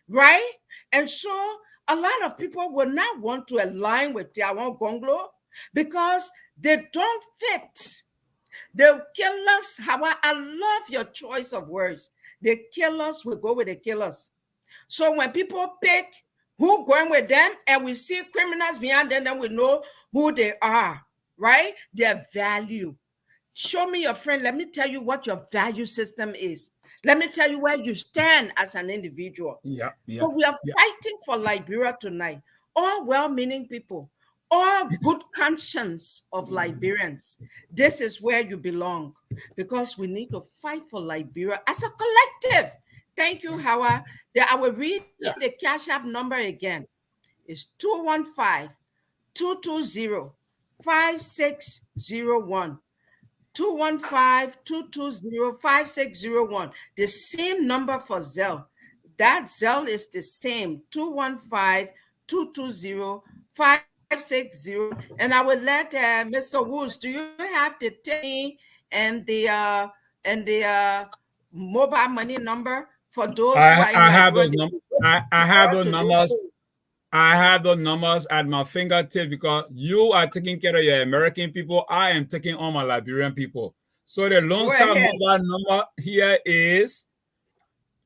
Right? And so a lot of people will not want to align with Tewan Gongloe because they don't fit. The killers, I love your choice of words. The killers will go with the killers. So when people pick who going with them and we see criminals behind them, then we know who they are, right? Their value. Show me your friend. Let me tell you what your value system is. Let me tell you where you stand as an individual. Yeah. So we are fighting for Liberia tonight. All well-meaning people, all good conscience of Liberians. This is where you belong, because we need to fight for Liberia as a collective. Thank you, Hawa. I will read the Cash App number again. It's 215-220-5601. 215-220-5601. The same number for Zelle. That Zelle is the same, 215-220-5601. And I will let Mr. Woods, do you have the TINI and the mobile money number for those who are in I have those numbers. I have those numbers. I have those numbers at my fingertips, because you are taking care of your American people. I am taking on my Liberian people. So the Lone Star mobile number here is,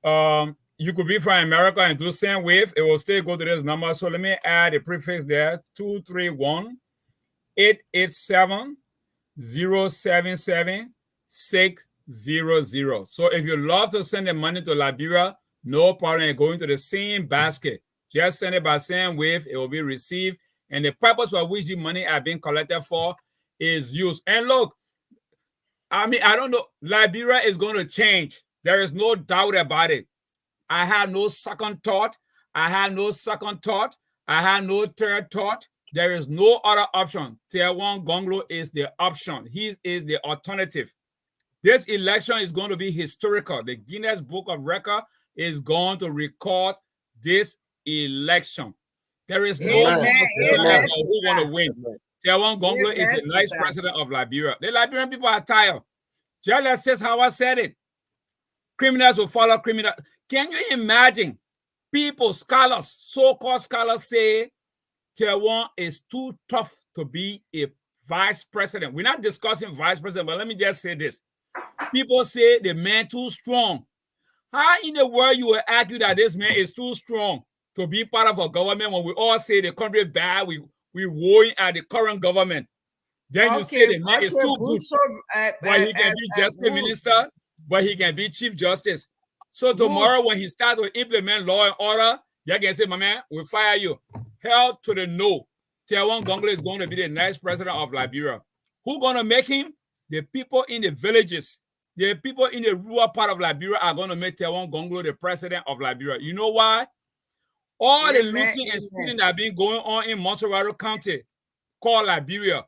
you could be from America and do same wave. It will still go to this number. So let me add a prefix there, 231-887-077-600. So if you love to send the money to Liberia, no problem. It's going to the same basket. Just send it by same wave. It will be received. And the purpose for which the money are being collected for is used. And look, I don't know. Liberia is going to change. There is no doubt about it. I have no second thought. I have no second thought. I have no third thought. There is no other option. Tewan Gongloe is the option. He is the alternative. This election is going to be historical. The Guinness Book of Record is going to record this election. There is no who's going to win. Tewan Gongloe is the next president of Liberia. The Liberian people are tired. Just says how I said it. Criminals will follow criminals. Can you imagine? People, scholars, so-called scholars say Tewan is too tough to be a vice president. We're not discussing vice president, but let me just say this. People say the man too strong. How in the world you will argue that this man is too strong to be part of a government when we all say the country bad, we worrying at the current government? Then you say the man is too good, but he can be justice minister, but he can be chief justice. So tomorrow when he starts to implement law and order, you can say, my man, we'll fire you. Hell to the no. Tewan Gongloe is going to be the next president of Liberia. Who's going to make him? The people in the villages, the people in the rural part of Liberia are going to make Taiwan Gongloe the president of Liberia. You know why? All the looting and stealing that have been going on in Montserrat County, called Liberia,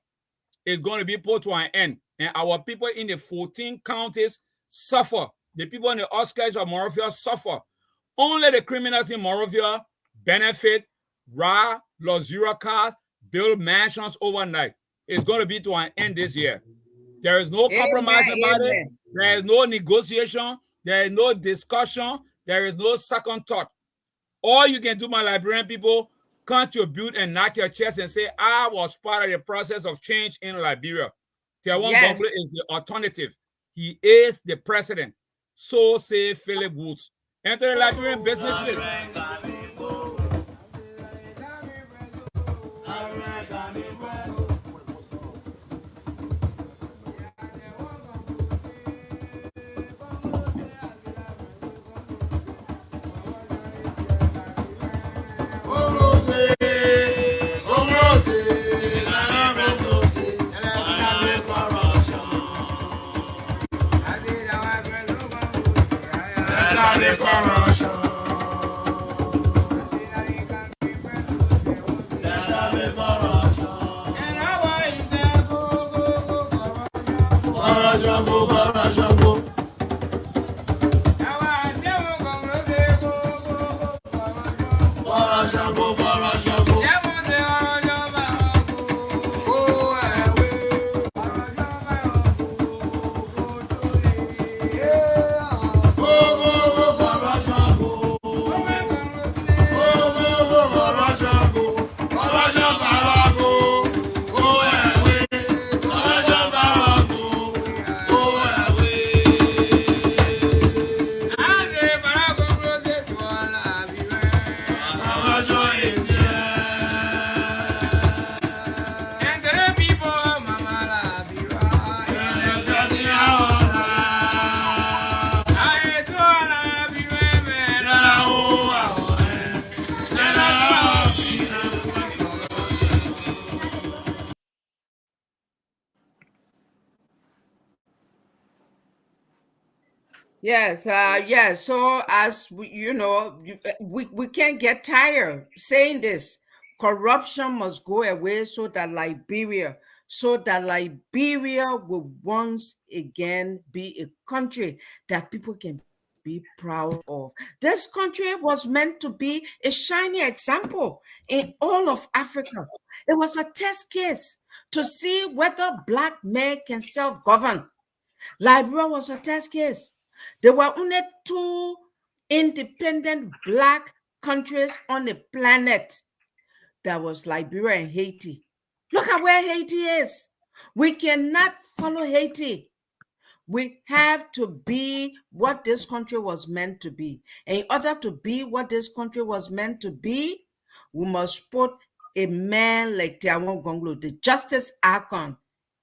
is going to be put to an end. And our people in the 14 counties suffer. The people in the outskirts of Monrovia suffer. Only the criminals in Monrovia benefit, ride luxury cars, build mansions overnight. It's going to be to an end this year. There is no compromise about it. There is no negotiation. There is no discussion. There is no second thought. All you can do, my Liberian people, contribute and knock your chest and say, I was part of the process of change in Liberia. Taiwan Gongloe is the alternative. He is the president. So say Philip Woods. Enter the Liberian businesses. Yes, yes. So as we, we can't get tired saying this. Corruption must go away so that Liberia will once again be a country that people can be proud of. This country was meant to be a shining example in all of Africa. It was a test case to see whether Black men can self-govern. Liberia was a test case. There were only two independent Black countries on the planet. That was Liberia and Haiti. Look at where Haiti is. We cannot follow Haiti. We have to be what this country was meant to be. And in order to be what this country was meant to be, we must put a man like Taiwan Gongloe, the Justice Icon,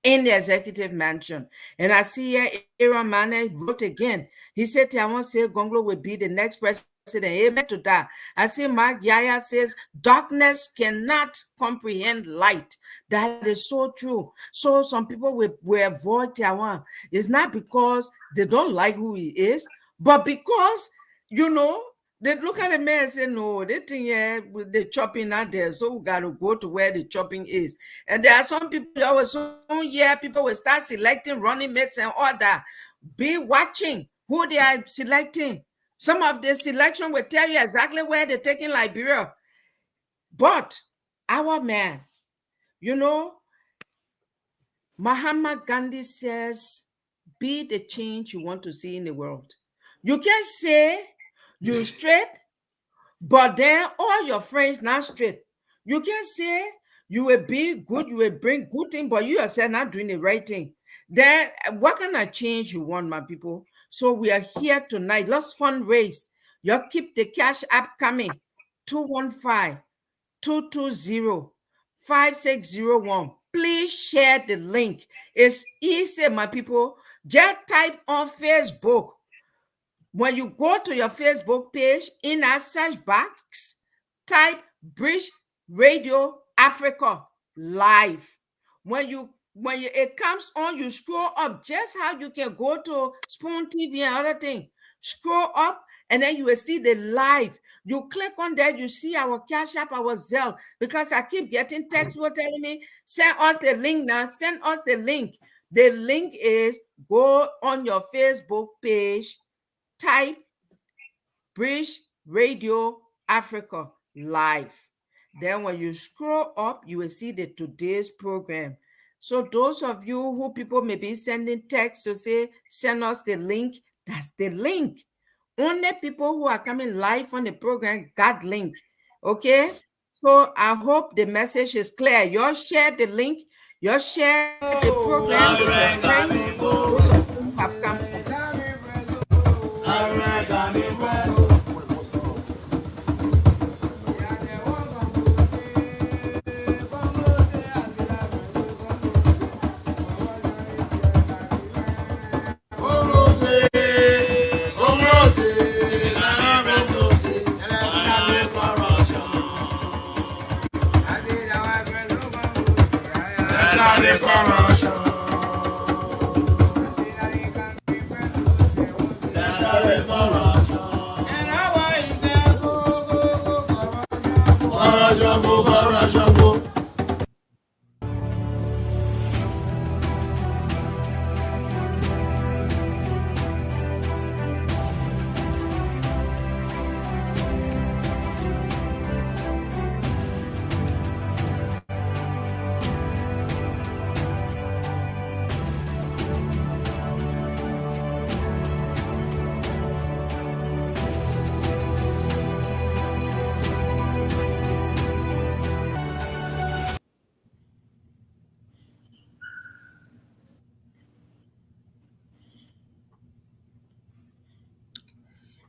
in the executive mansion. And I see here Aaron Mane wrote again. He said Taiwan said Gongloe will be the next president. Amen to that. I see Mark Yaya says darkness cannot comprehend light. That is so true. So some people will avoid Taiwan. It's not because they don't like who he is, but because, they look at the man and say, no, they think the chopping not there, so we got to go to where the chopping is. And there are some people always, people will start selecting running mates and all that. Be watching who they are selecting. Some of the selection will tell you exactly where they're taking Liberia. But our man, Mahatma Gandhi says, be the change you want to see in the world. You can say you're straight, but then all your friends not straight. You can say you will be good, you will bring good thing, but you yourself not doing the right thing. Then what kind of change you want, my people? So we are here tonight. Let's fundraise. You keep the cash app coming. 215-220-5601. Please share the link. It's easy, my people. Just type on Facebook. When you go to your Facebook page, in our search box, type Bridge Radio Africa Live. When you when it comes on, you scroll up, just how you can go to Spoon TV and other thing. Scroll up, and then you will see the live. You click on that, you see our Cash App, our Zelle, because I keep getting texts people telling me, send us the link now, send us the link. The link is go on your Facebook page, type British Radio Africa live. Then when you scroll up, you will see the today's program. So those of you who people may be sending text to say, send us the link, that's the link. Only people who are coming live on the program got link. Okay? So I hope the message is clear. You share the link, you share the program with your friends. Those of you who have come.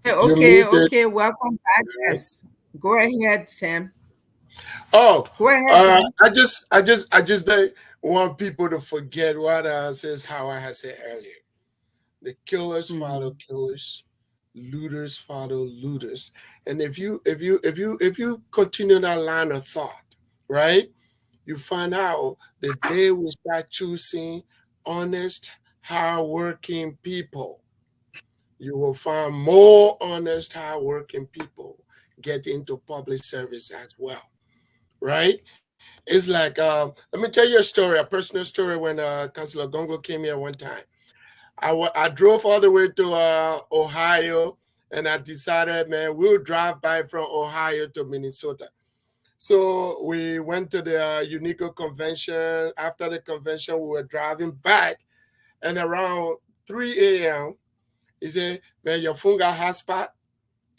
Okay. Welcome back. Yes. Go ahead, Sam. Oh, Go ahead, Sam. I just don't want people to forget what says Howard has said earlier. The killers follow killers, looters follow looters. And if you continue that line of thought, right, you find out the day we start choosing honest, hardworking people, you will find more honest, hardworking people get into public service as well, right? It's like, let me tell you a story, a personal story. When Councillor Gongloe came here one time, I drove all the way to Ohio, and I decided, man, we'll drive by from Ohio to Minnesota. So we went to the UNICO convention. After the convention, we were driving back, and around 3 a.m., he said, man, your phone got hotspot?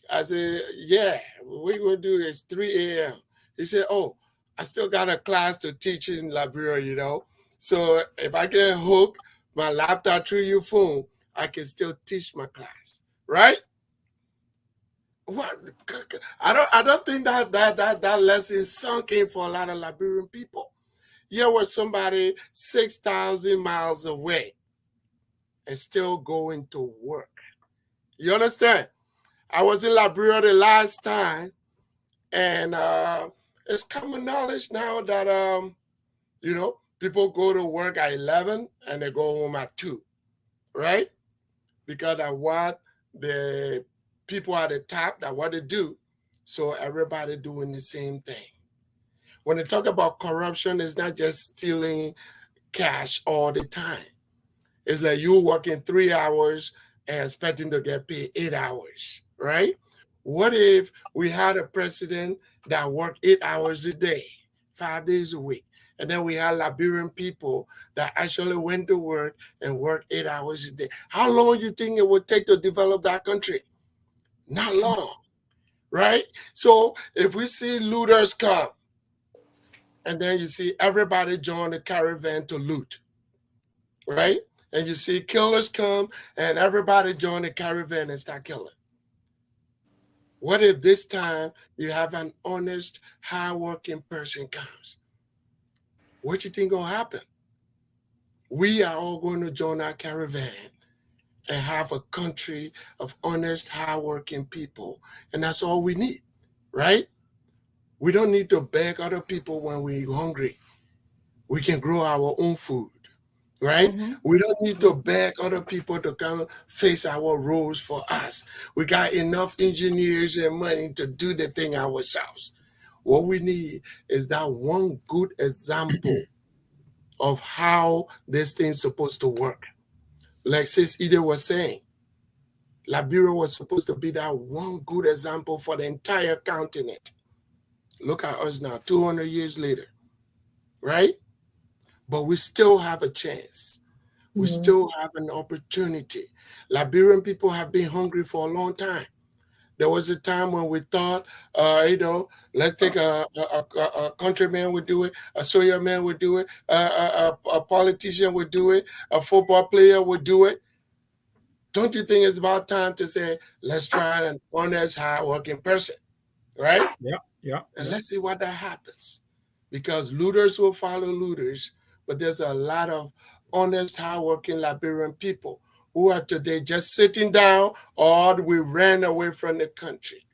I said, yeah, what we going to do is 3 a.m. He said, oh, I still got a class to teach in Liberia, you know. So if I can hook my laptop through your phone, I can still teach my class, right? What? I don't think that lesson sunk in for a lot of Liberian people. Here was somebody 6,000 miles away and still going to work. You understand? I was in Liberia the last time, and it's common knowledge now that you know, people go to work at 11 and they go home at 2, right? Because of what the people at the top, that what they do, so everybody doing the same thing. When they talk about corruption, it's not just stealing cash all the time. It's like you working 3 hours and expecting to get paid 8 hours, right? What if we had a president that worked 8 hours a day, 5 days a week? And then we had Liberian people that actually went to work and worked 8 hours a day. How long do you think it would take to develop that country? Not long, right? So if we see looters come, and then you see everybody join the caravan to loot, right? And you see killers come and everybody join the caravan and start killing. What if this time you have an honest, hardworking person comes? What you think gonna happen? We are all going to join our caravan and have a country of honest, hardworking people. And that's all we need, right? We don't need to beg other people when we're hungry. We can grow our own food. right? We don't need to beg other people to come face our roles for us. We got enough engineers and money to do the thing ourselves. What we need is that one good example of how this thing's supposed to work. Like Sis Edith was saying, Liberia was supposed to be that one good example for the entire continent. Look at us now, 200 years later, right? But we still have a chance. We still have an opportunity. Liberian people have been hungry for a long time. There was a time when we thought, let's take a countryman would do it, a soldier man would do it, a politician would do it, a football player would do it. Don't you think it's about time to say, let's try an honest, hard-working person, right? Yeah. And let's see what that happens. Because looters will follow looters, but there's a lot of honest, hardworking Liberian people who are today just sitting down, or we ran away from the country,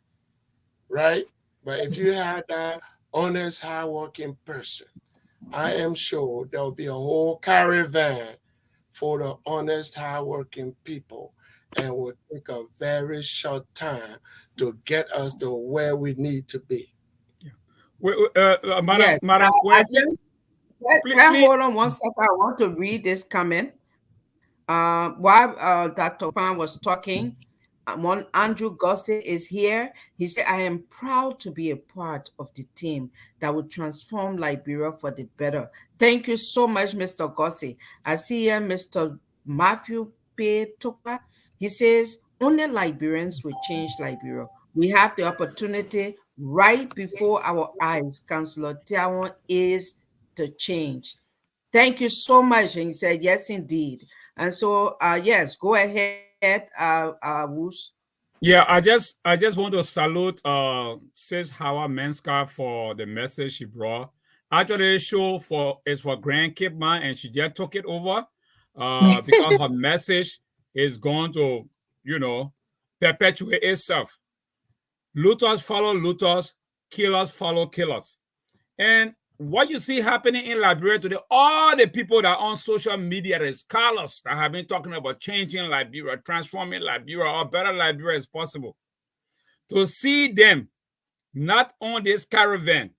right? But if you had that honest, hardworking person, I am sure there will be a whole caravan for the honest, hardworking people, and will take a very short time to get us to where we need to be. Madam, Yes, Madam, I just please. hold on one second. I want to read this comment. While Dr. Kwan was talking, one Andrew Gossett is here. He said, I am proud to be a part of the team that will transform Liberia for the better. Thank you so much, Mr. Gossett. I see here Mr. Matthew P. Toka. He says, only Liberians will change Liberia. We have the opportunity right before our eyes. Councillor Tiawan is the change. Thank you so much. And he said, yes, indeed. And so, yes, go ahead, Woos. Yeah, I just want to salute Sis Howard Menska for the message she brought. Actually, the show is for Grand Cape Man, and she just took it over because her message is going to, perpetuate itself. Looters follow looters, killers follow killers. And what you see happening in Liberia today, all the people that are on social media, there's scholars that have been talking about changing Liberia, transforming Liberia, or better Liberia as possible. To see them not on this caravan,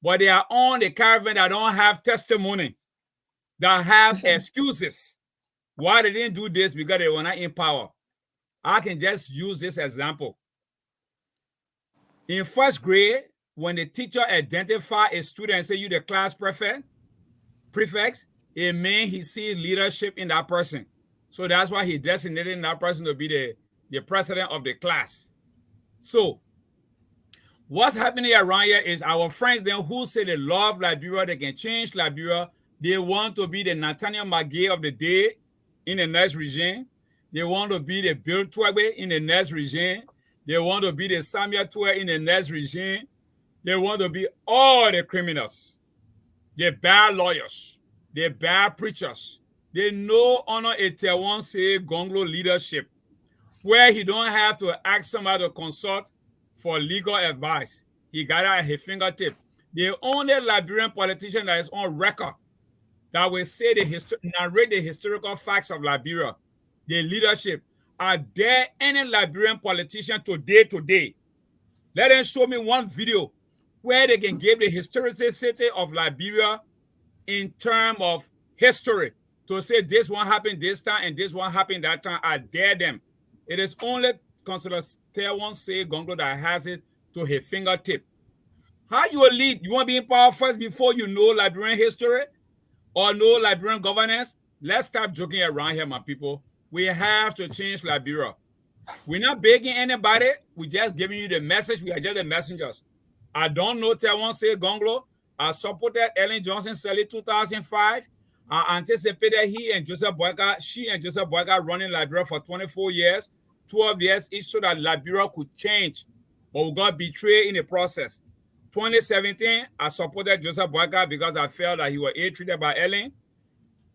but they are on the caravan that don't have testimony, that have excuses why they didn't do this because they were not in power. I can just use this example. In first grade, when the teacher identify a student and say you the class prefect, it means he sees leadership in that person. So that's why he designated that person to be the president of the class. So what's happening around here is our friends then who say they love Liberia, they can change Liberia. They want to be the Nathaniel McGay of the day in the next regime. They want to be the Bill Twebe in the next regime. They want to be the Samuel Twe in the next regime. They want to be all the criminals. They're bad lawyers. They're bad preachers. They no honor a Taiwan say Gongloe leadership, where he don't have to ask somebody to consult for legal advice. He got it at his fingertip. The only Liberian politician that is on record that will say narrate the historical facts of Liberia, the leadership. Are there any Liberian politician today? Let them show me one video where they can give the historicity of Liberia in terms of history to say this one happened this time and this one happened that time. I dare them. It is only Councillor Taiwan say Gongloe that has it to his fingertip. How you will lead? You want to be in power first before you know Liberian history or know Liberian governance? Let's stop joking around here, my people. We have to change Liberia. We're not begging anybody. We're just giving you the message. We are just the messengers. I don't know Taiwan say Gongloe. I supported Ellen Johnson Sirleaf 2005. I anticipated she and Joseph Boyka running Liberia for 24 years, 12 years each so that Liberia could change. But we got betrayed in the process. 2017, I supported Joseph Boyka because I felt that he was ill-treated by Ellen.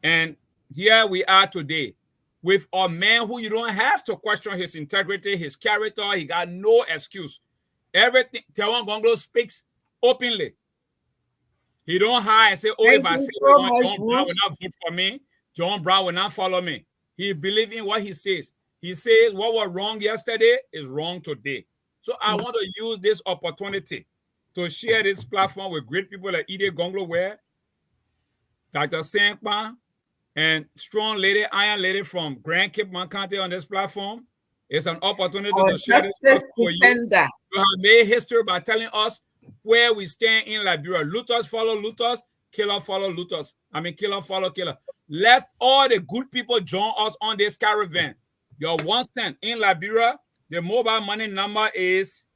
And here we are today with a man who you don't have to question his integrity, his character. He got no excuse. Everything Taiwan Gongloe speaks openly. He don't hide and say, oh, Thank if I you say so one, much, John Brown will Woos. not vote for me. John Brown will not follow me. He believes in what he says. He says what was wrong yesterday is wrong today. So I want to use this opportunity to share this platform with great people like Edith Gongloe, Dr. Sankpan, and strong lady, iron lady from Grand Cape County on this platform. It's an opportunity to share this platform with you. You have made history by telling us where we stand in Liberia. Looters follow looters, killer follow looters. Killer follow killer. Let all the good people join us on this caravan. Your 1 cent in Liberia, the mobile money number is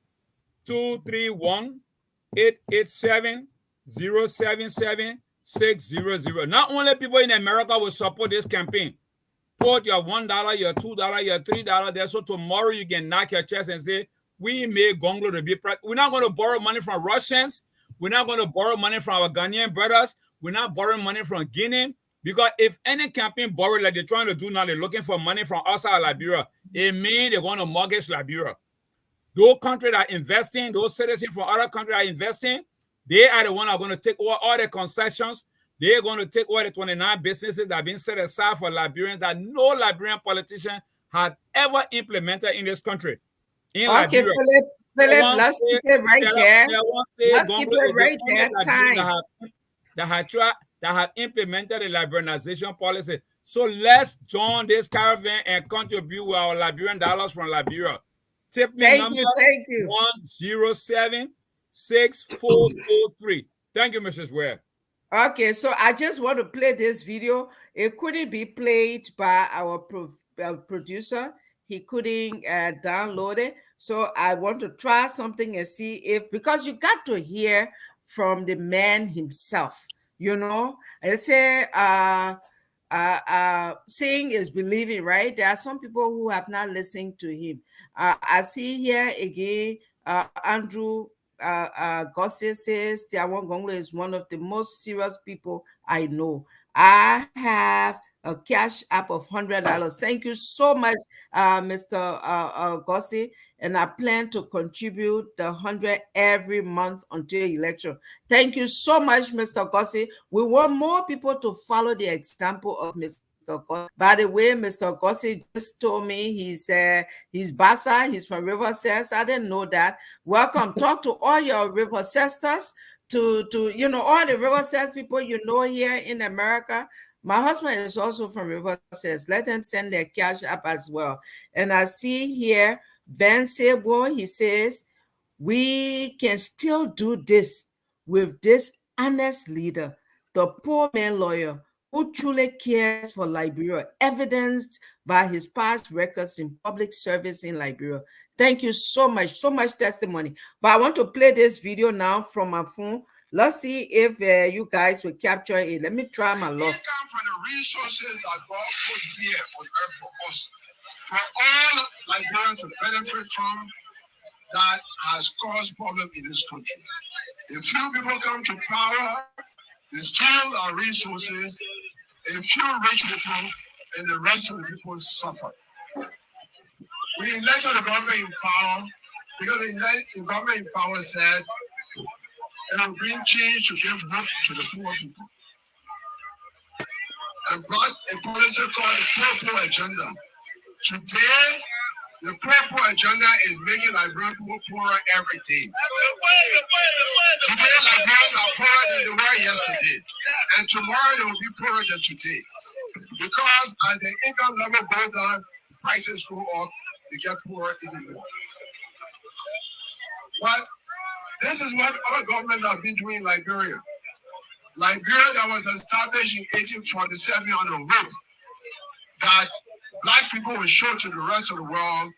231-887-077-600. Not only people in America will support this campaign. Put your $1, your $2, your $3 there, so tomorrow you can knock your chest and say, we made Gongloe to be president. We're not going to borrow money from Russians. We're not going to borrow money from our Ghanaian brothers. We're not borrowing money from Guinea. Because if any campaign borrow like they're trying to do now, they're looking for money from outside Liberia, it means they're going to mortgage Liberia. Those countries that are investing, those citizens from other countries that are investing, they are the ones that are going to take all the concessions. They're going to take all the 29 businesses that have been set aside for Liberians that no Liberian politician has ever implemented in this country. In okay, Liberia. Philip, let's keep it right there. Let's keep it right there. Time. That have implemented the Liberianization policy. So let's join this caravan and contribute with our Liberian dollars from Liberia. Tip me number 107-6443. Thank you, Mrs. Ware. Okay, so I just want to play this video. It couldn't be played by our producer. He couldn't download it. So I want to try something and see if, because you got to hear from the man himself, you know. I say seeing is believing, right? There are some people who have not listened to him. I see here again, Andrew Gosset says Tiawan Gongloe is one of the most serious people I know. I have a cash app of $100. Thank you so much, Mr. Gosset. And I plan to contribute the 100 every month until election. Thank you so much, Mr. Gosset. We want more people to follow the example of Mr. Gosset. By the way, Mr. Gosset just told me he's Bassa, he's from River Cess. I didn't know that. Welcome. Talk to all your River Cessers, to all the River Cess people you know here in America. My husband is also from River Cess. Let them send their cash up as well. And I see here Ben Sebo, he says, we can still do this with this honest leader, the poor man lawyer who truly cares for Liberia, evidenced by his past records in public service in Liberia. Thank you so much testimony. But I want to play this video now from my phone. Let's see if you guys will capture it. Let me try my luck. It comes from the resources that God put here on earth for us, for all Liberians to benefit from, that has caused problems in this country. A few people come to power, they steal our resources, a few rich people, and the rest of the people suffer. We elected the government in power because the government in power said it will bring change to give hope to the poor people, and brought a policy called the Poor Agenda. Today, the Poor Agenda is making Liberians poorer every day. Today, Liberians are poorer than they were yesterday, and tomorrow they will be poorer than today. Because as the income level goes down, prices go up, they get poorer even more. But this is what other governments have been doing in Liberia. Liberia, that was established in 1847 on a hope that Black people will show to the rest of the world,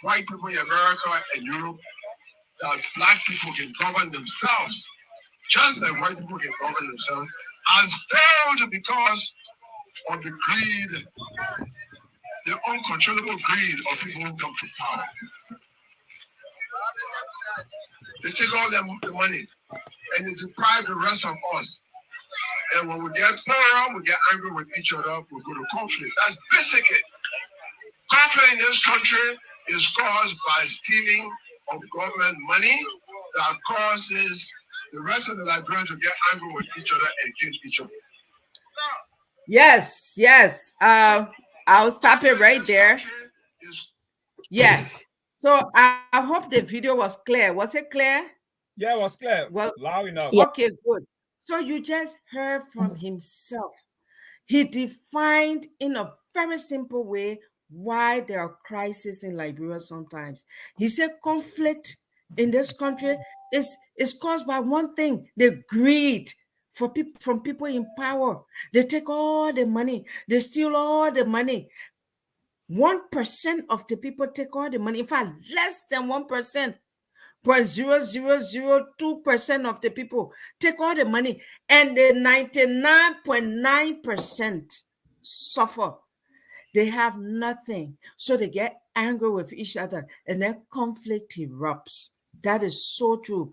white people in America and Europe, that Black people can govern themselves, just like white people can govern themselves, has failed because of the greed, the uncontrollable greed of people who come to power. They take all the money and they deprive the rest of us. And when we get poorer, we get angry with each other, we go to conflict. That's basically conflict in this country is caused by stealing of government money that causes the rest of the Liberians to get angry with each other and kill each other. Yes, yes. I'll stop it right there. Yes. So I hope the video was clear. Was it clear? Yeah, it was clear. Well, Loud enough. Yeah. okay, good. So you just heard from himself. He defined in a very simple way why there are crises in Liberia sometimes. He said conflict in this country is caused by one thing, the greed from people in power. They take all the money, they steal all the money. 1% of the people take all the money. In fact, less than 1%. 0.0002% of the people take all the money, and the 99.9% suffer. They have nothing, so they get angry with each other, and then conflict erupts. That is so true.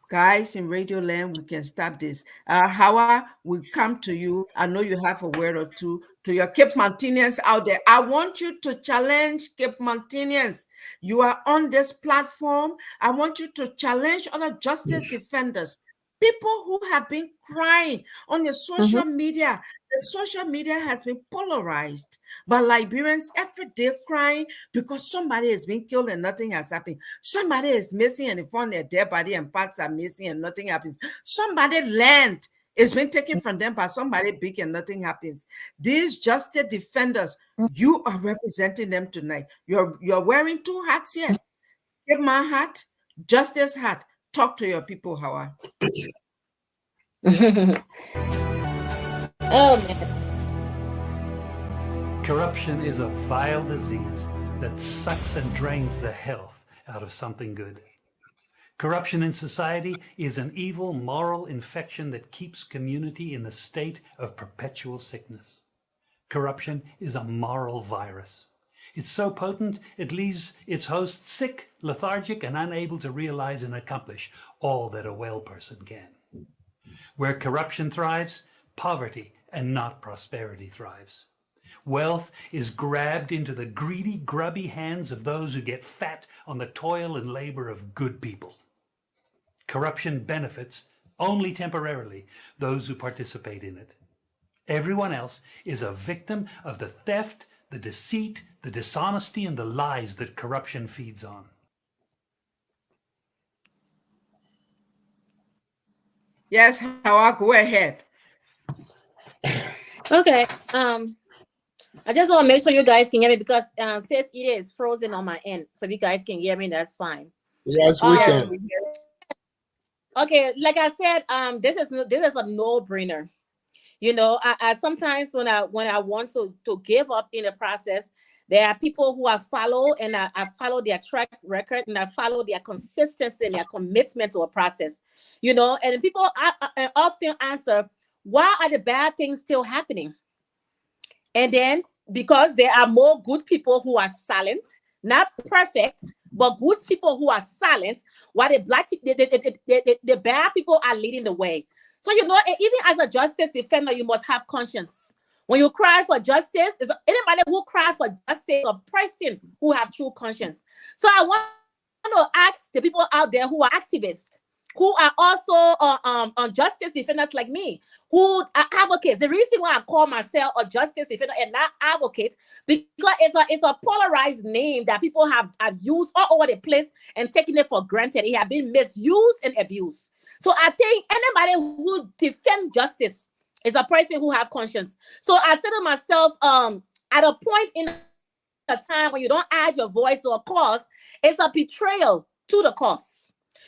Guys in Radio Land, we can stop this. Hawa, we come to you. I know you have a word or two to your Cape Mountaineans out there. I want you to challenge Cape Mountaineans. You are on this platform. I want you to challenge other justice defenders, people who have been crying on the social media. The social media has been polarized by Liberians every day crying because somebody has been killed and nothing has happened. Somebody is missing and they found their dead body and parts are missing and nothing happens. Somebody land is been taken from them by somebody big and nothing happens. These justice defenders, you are representing them tonight. You're wearing two hats here. Give my hat, justice hat. Talk to your people, Hawa. Oh man. Corruption is a vile disease that sucks and drains the health out of something good. Corruption in society is an evil moral infection that keeps community in the state of perpetual sickness. Corruption is a moral virus. It's so potent it leaves its host sick, lethargic, and unable to realize and accomplish all that a well person can. Where corruption thrives, poverty and not prosperity thrives. Wealth is grabbed into the greedy, grubby hands of those who get fat on the toil and labor of good people. Corruption benefits only temporarily those who participate in it. Everyone else is a victim of the theft, the deceit, the dishonesty, and the lies that corruption feeds on. Yes, Hawa, go ahead. Okay. I just want to make sure you guys can hear me because says it is frozen on my end. So if you guys can hear me, that's fine. Yes, we can. Okay, like I said, this is a no-brainer. You know, I sometimes when I want to give up in the process, there are people who I follow and I follow their track record and I follow their consistency and their commitment to a process. You know, and people often answer, why are the bad things still happening? And then because there are more good people who are silent, not perfect, but good people who are silent, while the bad people are leading the way. So, you know, even as a justice defender, you must have conscience. When you cry for justice, is anybody who cry for justice a person who have true conscience. So I want to ask the people out there who are activists, who are also on justice defenders like me, who are advocates. The reason why I call myself a justice defender and not advocate, because it's a polarized name that people have used all over the place and taken it for granted. It has been misused and abused. So I think anybody who defends justice is a person who have conscience. So I said to myself, at a point in a time when you don't add your voice to a cause, it's a betrayal to the cause.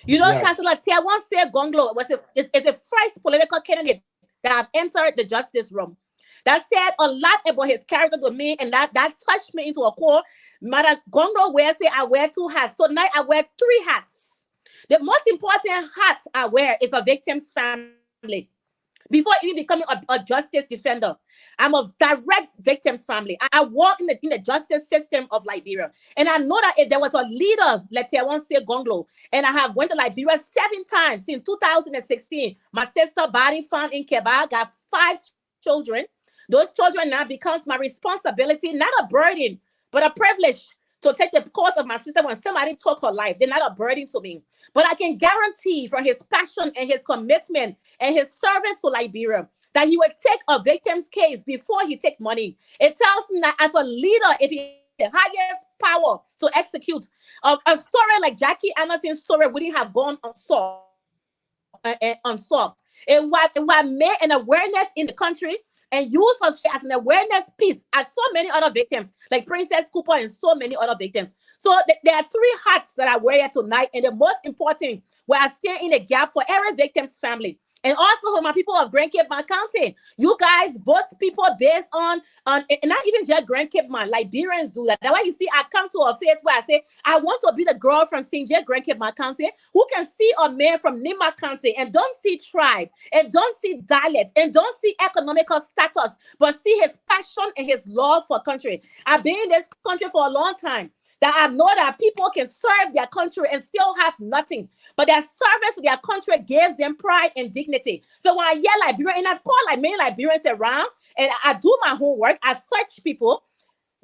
You know, yes. Councillor Caravan said Gongloe is the first political candidate that have entered the justice room. That said a lot about his character to me, and that touched me into a core. Matter Gongloe I wear two hats. So now I wear three hats. The most important hat I wear is a victim's family. Before even becoming a justice defender, I'm a direct victim's family. I work in the justice system of Liberia. And I know that if there was a leader, let's say I won't say Gongloe, and I have went to Liberia 7 times since 2016. My sister body found in Keba, got 5 children. Those children now becomes my responsibility, not a burden, but a privilege to take the course of my sister when somebody took her life. They're not a burden to me. But I can guarantee for his passion and his commitment and his service to Liberia, that he would take a victim's case before he take money. It tells me that as a leader, if he the highest power to execute a story like Jackie Anderson's story wouldn't have gone unsolved. It was made an awareness in the country and used her as an awareness piece as so many other victims, like Princess Cooper and so many other victims. So there are three hats that I wear here tonight, and the most important, where I stand in the gap for every victim's family. And also for my people of Grand Cape County, you guys vote people based on and not even just Grand Cape, Liberians do that. That's why you see I come to a face where I say, I want to be the girl from St. J. Grand Cape County who can see a man from Nima County and don't see tribe and don't see dialect and don't see economical status, but see his passion and his love for country. I've been in this country for a long time. That I know that people can serve their country and still have nothing. But their service to their country gives them pride and dignity. So when I hear Liberian, and I've called like many Liberians around, and I do my homework, I search people,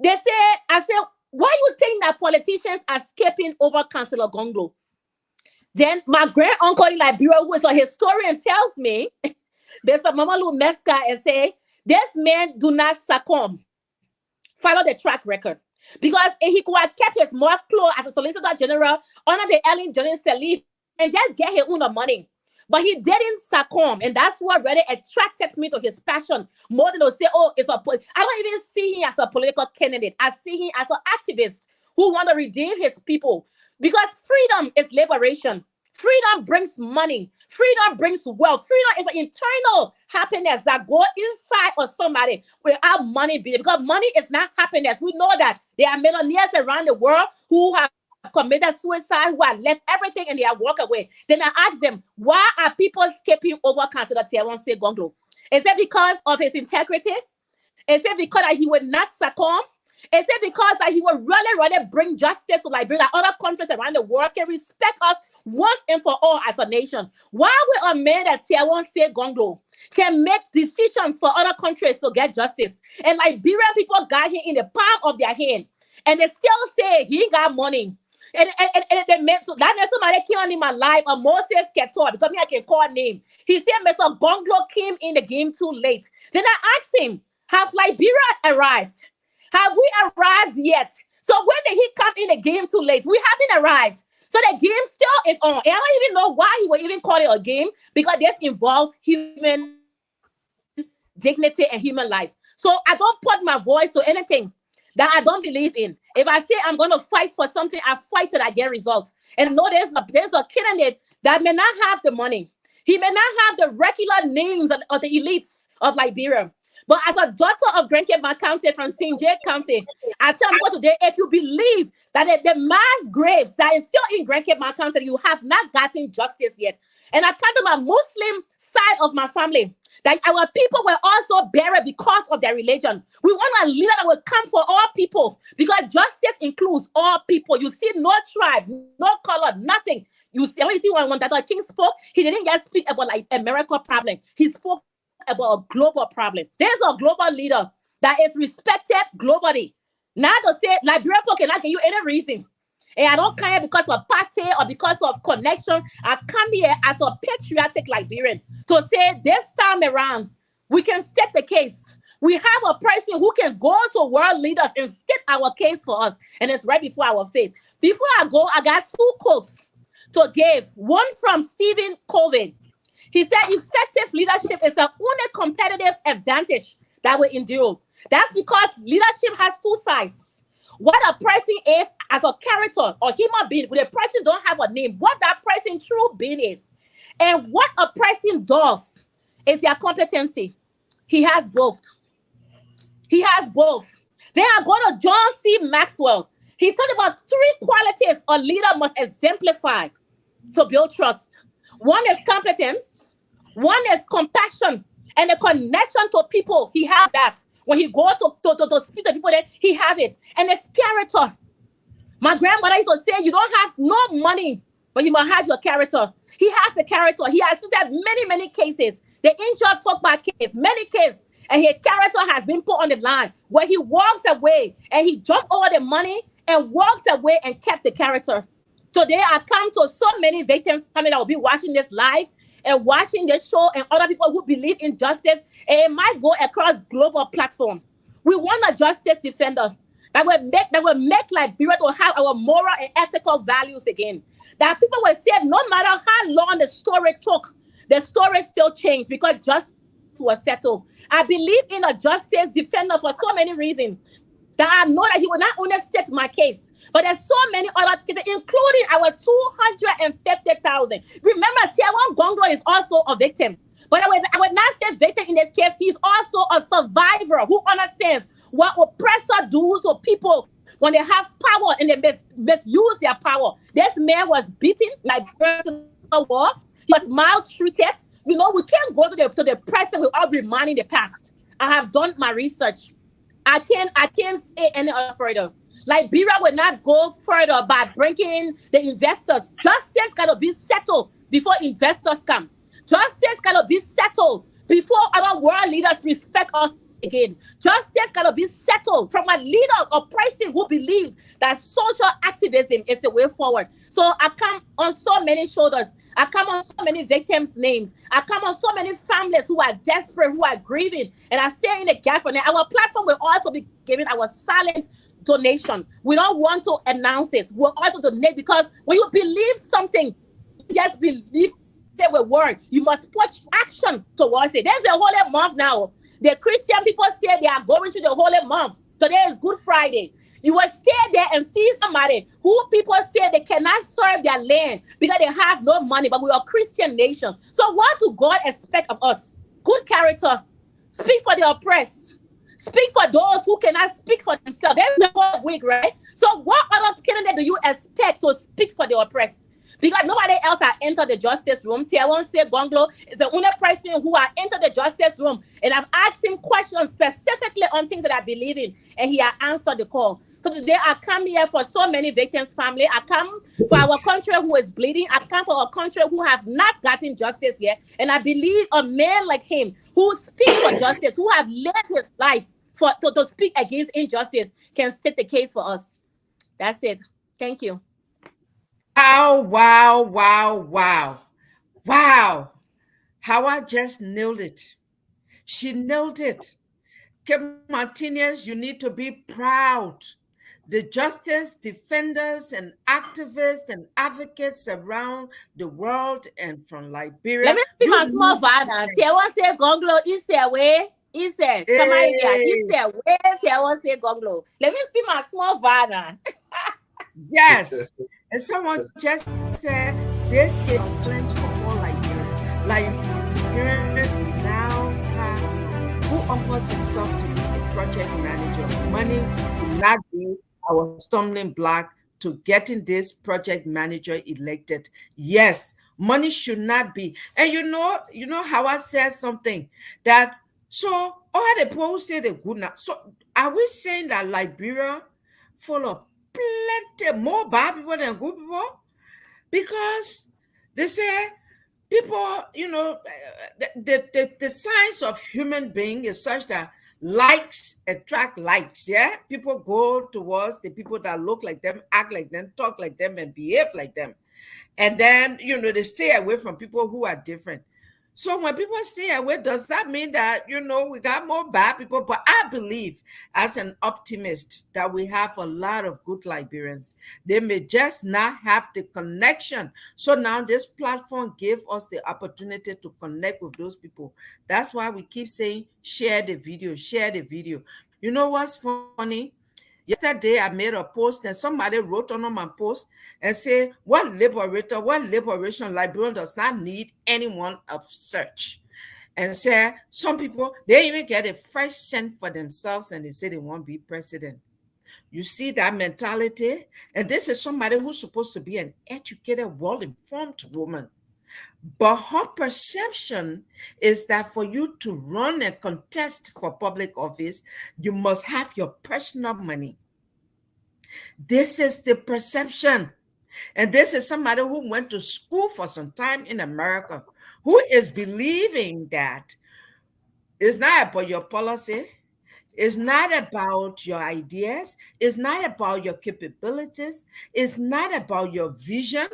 I say, why you think that politicians are skipping over Councillor Gongloe? Then my grand uncle in Liberia, who is a historian, tells me, there's a Mamalu Meska, and say, this man do not succumb. Follow the track record. Because he could have kept his mouth closed as a solicitor general under the Ellen Johnson Sirleaf and just get his own money. But he didn't succumb. And that's what really attracted me to his passion more than to say, oh, I don't even see him as a political candidate. I see him as an activist who want to redeem his people. Because freedom is liberation. Freedom brings money. Freedom brings wealth. Freedom is an internal happiness that goes inside of somebody without money being. Because money is not happiness. We know that there are millionaires around the world who have committed suicide, who have left everything and they have walked away. Then I ask them, why are people skipping over Councillor Tiawonse Gongloe? Is it because of his integrity? Is it because that he would not succumb? Is it because that he will really bring justice to Liberia, that other countries around the world can respect us once and for all as a nation? Why will a man that Tiawonse Gongloe can make decisions for other countries to get justice? And Liberian people got him in the palm of their hand, and they still say he ain't got money. And they meant to that somebody came on in my life, a Moses Ketor, because me I can call name. He said Mr. Gongloe came in the game too late. Then I asked him, have Liberia arrived? Have we arrived yet? So when did he come in the game too late? We haven't arrived. So the game still is on. And I don't even know why he would even call it a game, because this involves human dignity and human life. So I don't put my voice to anything that I don't believe in. If I say I'm going to fight for something, I fight till I get results. And no, there's a candidate that may not have the money. He may not have the regular names of the elites of Liberia. But as a daughter of Grand Cape County from St. J. County, I tell you what today, if you believe that the mass graves that is still in Grand Cape County, you have not gotten justice yet. And I come to my Muslim side of my family, that our people were also buried because of their religion. We want a leader that will come for all people, because justice includes all people. You see no tribe, no color, nothing. You see when Dr. King spoke, he didn't just speak about like American problem. He spoke about a global problem. There's a global leader that is respected globally. Not to say Liberian people cannot give you any reason. And I don't come here because of party or because of connection. I come here as a patriotic Liberian to say this time around, we can state the case. We have a person who can go to world leaders and state our case for us. And it's right before our face. Before I go, I got two quotes to give. One from Stephen Covey. He said, effective leadership is the only competitive advantage that will endure. That's because leadership has two sides. What a person is as a character or human being, when a person don't have a name, what that person true being is. And what a person does is their competency. He has both. He has both. Then I go to John C. Maxwell. He talked about three qualities a leader must exemplify to build trust. One is competence, one is compassion, and a connection to people. He has that. When he goes to speak to people, then he have it. And it's character. My grandmother used to say, you don't have no money, but you must have your character. He has the character. He has had many cases. The injured talk about case, many cases. And his character has been put on the line where he walks away and he jumped over the money and walked away and kept the character. Today, I come to so many victims family that will be watching this live, and watching this show and other people who believe in justice, and it might go across global platform. We want a justice defender that will make Liberia to have our moral and ethical values again. That people will say no matter how long the story took, the story still changed because justice was settled. I believe in a justice defender for so many reasons that I know that he will not only state my case, but there's so many other cases, including our 250,000. Remember, Tiawan Gongloe is also a victim. But I would not say victim in this case. He's also a survivor who understands what oppressor do to people when they have power and they misuse their power. This man was beaten like war. He was maltreated. You know, we can't go to the present without reminding the past. I have done my research. I can't say any other further. Liberia will not go further by bringing the investors. Justice gotta be settled before investors come. Justice gotta be settled before other world leaders respect us again. Justice gotta be settled from a leader or person who believes that social activism is the way forward. So I come on so many shoulders. I come on so many victims' names. I come on so many families who are desperate, who are grieving, and I stay in the gap for them. Our platform will also be giving our silent donation. We don't want to announce it. We'll also donate because when you believe something, just believe they will work. You must put action towards it. There's the holy month now. The Christian people say they are going to the holy month. Today is Good Friday. You will stay there and see somebody who people say they cannot serve their land because they have no money, but we are a Christian nation. So what do God expect of us? Good character. Speak for the oppressed. Speak for those who cannot speak for themselves. There's the whole week, right? So what other candidate do you expect to speak for the oppressed? Because nobody else has entered the justice room. Tiawan said Gongloe is the only person who has entered the justice room. And I've asked him questions specifically on things that I believe in. And he has answered the call. So today I come here for so many victims' family. I come for our country who is bleeding. I come for our country who have not gotten justice yet. And I believe a man like him who speaks for justice, who have lived his life to speak against injustice, can state the case for us. That's it. Thank you. Wow, wow, wow, wow. Wow. Howard just nailed it. She nailed it. Kim Martinez, you need to be proud. The justice defenders and activists and advocates around the world and from Liberia. Let me speak my small father. Tiawan say Gongloe, he said way. He said, come here. He said, way. Tiawan say Gongloe. Let me speak my small father. Yes. And someone just said, this is a pledge for all Liberians. Liberians now have who offers himself to be a project manager. Money will not be our stumbling block to getting this project manager elected. Yes, money should not be. And you know how I said something that so all the people say they're good now. So are we saying that Liberia full of plenty more bad people than good people? Because they say people, the science of human being is such that likes attract likes. Yeah, people go towards the people that look like them, act like them, talk like them, and behave like them. And then they stay away from people who are different. So when people stay away, does that mean that we got more bad people? But I believe, as an optimist, that we have a lot of good Liberians. They may just not have the connection. So now this platform gave us the opportunity to connect with those people. That's why we keep saying, share the video, share the video. You know what's funny? Yesterday, I made a post and somebody wrote on my post and say, what liberation, Liberian does not need anyone of search. And say, some people, they even get a fresh cent for themselves and they say they won't be president. You see that mentality? And this is somebody who's supposed to be an educated, well-informed woman. But her perception is that for you to run and contest for public office, you must have your personal money. This is the perception. And this is somebody who went to school for some time in America, who is believing that it's not about your policy, it's not about your ideas, it's not about your capabilities, it's not about your vision,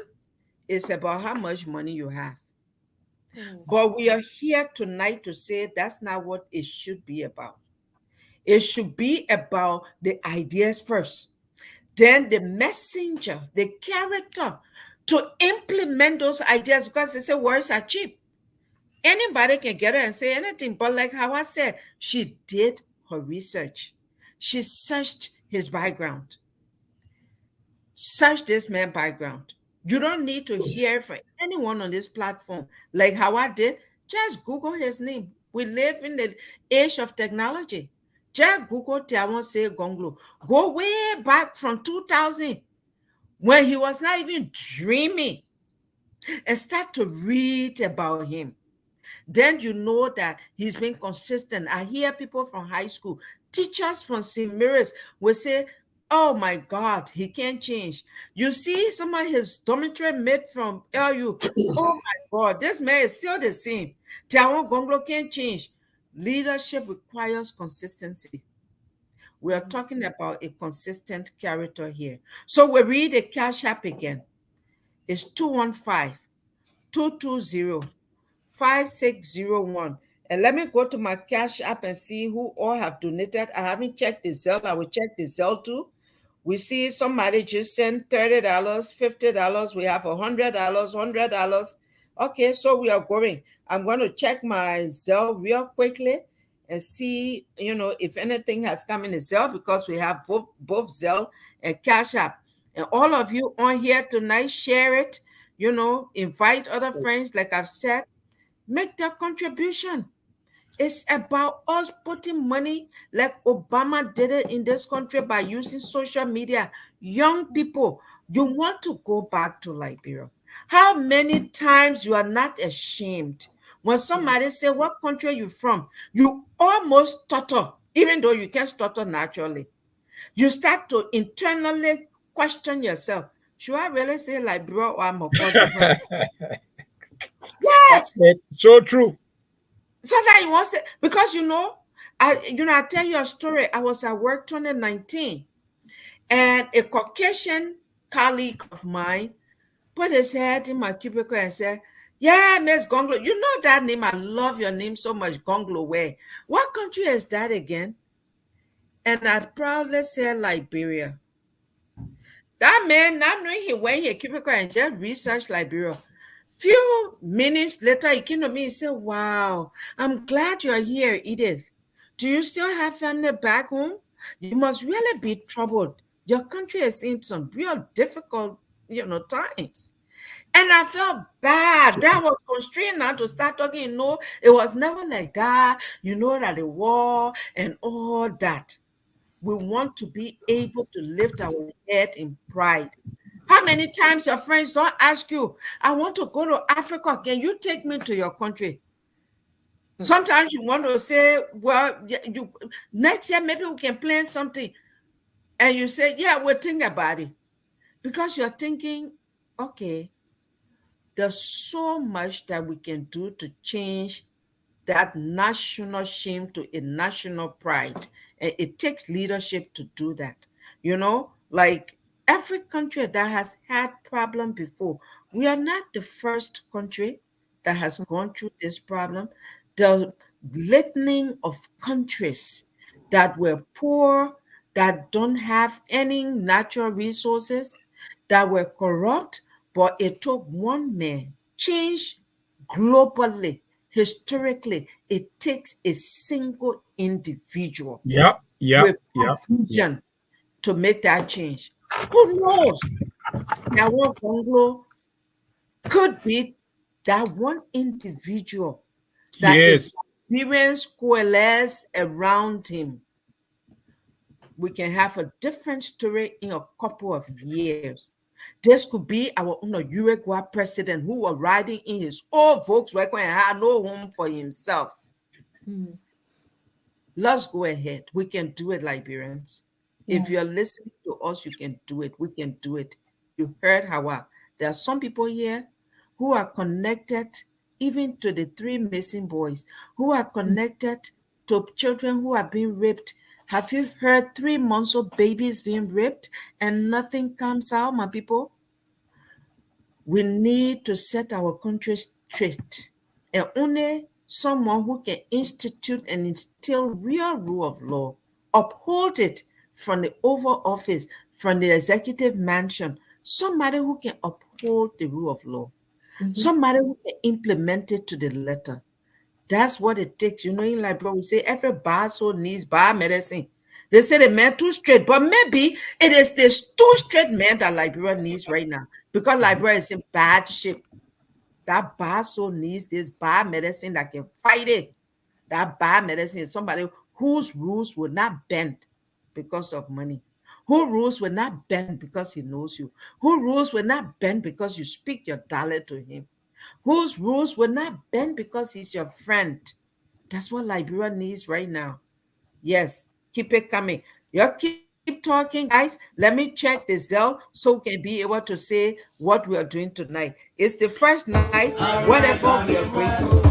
it's about how much money you have. But we are here tonight to say that's not what it should be about. It should be about the ideas first, then the messenger, the character to implement those ideas, because they say words are cheap. Anybody can get it and say anything. But like how I said, she did her research. She searched his background. Search this man's background. You don't need to hear from anyone on this platform. Like how I did, just Google his name. We live in the age of technology. Just Google Tiawon say Gongloe. Go way back from 2000 when he was not even dreaming and start to read about him. Then you know that he's been consistent. I hear people from high school, teachers from St. Mary's will say, oh my God, he can't change. You see some of his dormitory mate from LU, oh my God, this man is still the same. Tiawon Gongloe can't change. Leadership requires consistency. We are talking about a consistent character here. So we read the Cash App again. It's 215 220 5601. And let me go to my Cash App and see who all have donated. I haven't checked the Zelle. I will check the Zelle too. We see somebody just sent $30, $50. We have $100, $100. Okay, so we are going. I'm going to check my Zelle real quickly and see, if anything has come in the Zelle, because we have both Zelle and Cash App. And all of you on here tonight, share it, invite other friends, like I've said, make their contribution. It's about us putting money like Obama did it in this country by using social media. Young people, you want to go back to Liberia. How many times you are not ashamed when somebody say, what country are you from? You almost stutter, even though you can stutter naturally. You start to internally question yourself. Should I really say Liberia or I'm a different? Yes. So true. Sometimes you want to say, because I tell you a story. I was at work 2019, and a Caucasian colleague of mine put his head in my cubicle and said, yeah, Miss Gongloe, you know that name. I love your name so much, Gongloe. What country is that again? And I proudly said Liberia. That man, not knowing he went in a cubicle and just researched Liberia. Few minutes later, he came to me and said, wow, I'm glad you're here, Edith. Do you still have family back home? You must really be troubled. Your country has seen some real difficult, times. And I felt bad. That was constrained now to start talking. No, it was never like that. That the war and all that. We want to be able to lift our head in pride. How many times your friends don't ask you, I want to go to Africa. Can you take me to your country? Sometimes you want to say, well, next year, maybe we can plan something. And you say, yeah, we'll think about it. Because you're thinking, okay, there's so much that we can do to change that national shame to a national pride. And it takes leadership to do that. Like every country that has had problem before, we are not the first country that has gone through this problem. The litany of countries that were poor, that don't have any natural resources, that were corrupt, but it took one man. Change globally, historically, it takes a single individual with vision to make that change. Who knows? Tiawon Gongloe could be that one individual that experience coalesce around him. We can have a different story in a couple of years. This could be our Uruguay president who was riding in his old Volkswagen and had no home for himself. Let's go ahead. We can do it, Liberians. If you're listening to us, you can do it. We can do it. You heard Hawa. There are some people here who are connected even to the 3 missing boys, who are connected to children who are being raped. Have you heard 3 months old babies being raped and nothing comes out, my people? We need to set our country straight. and only someone who can institute and instill real rule of law, uphold it from the Oval Office, from the executive mansion, somebody who can uphold the rule of law, somebody who can implement it to the letter. That's what it takes. You know, in Liberia, we say every bar so needs bar medicine. They say the man too straight, but maybe it is this too straight man that Liberia needs right now because Liberia is in bad shape. That bar so needs this bar medicine that can fight it. That bar medicine is somebody whose rules will not bend because of money. Whose rules will not bend because he knows you. Whose rules will not bend because you speak your dollar to him. Whose rules will not bend because he's your friend. That's what Liberia needs right now. Yes, keep it coming. You keep talking, guys. Let me check the Zell so we can be able to say what we are doing tonight. It's the first night, whatever we are grateful.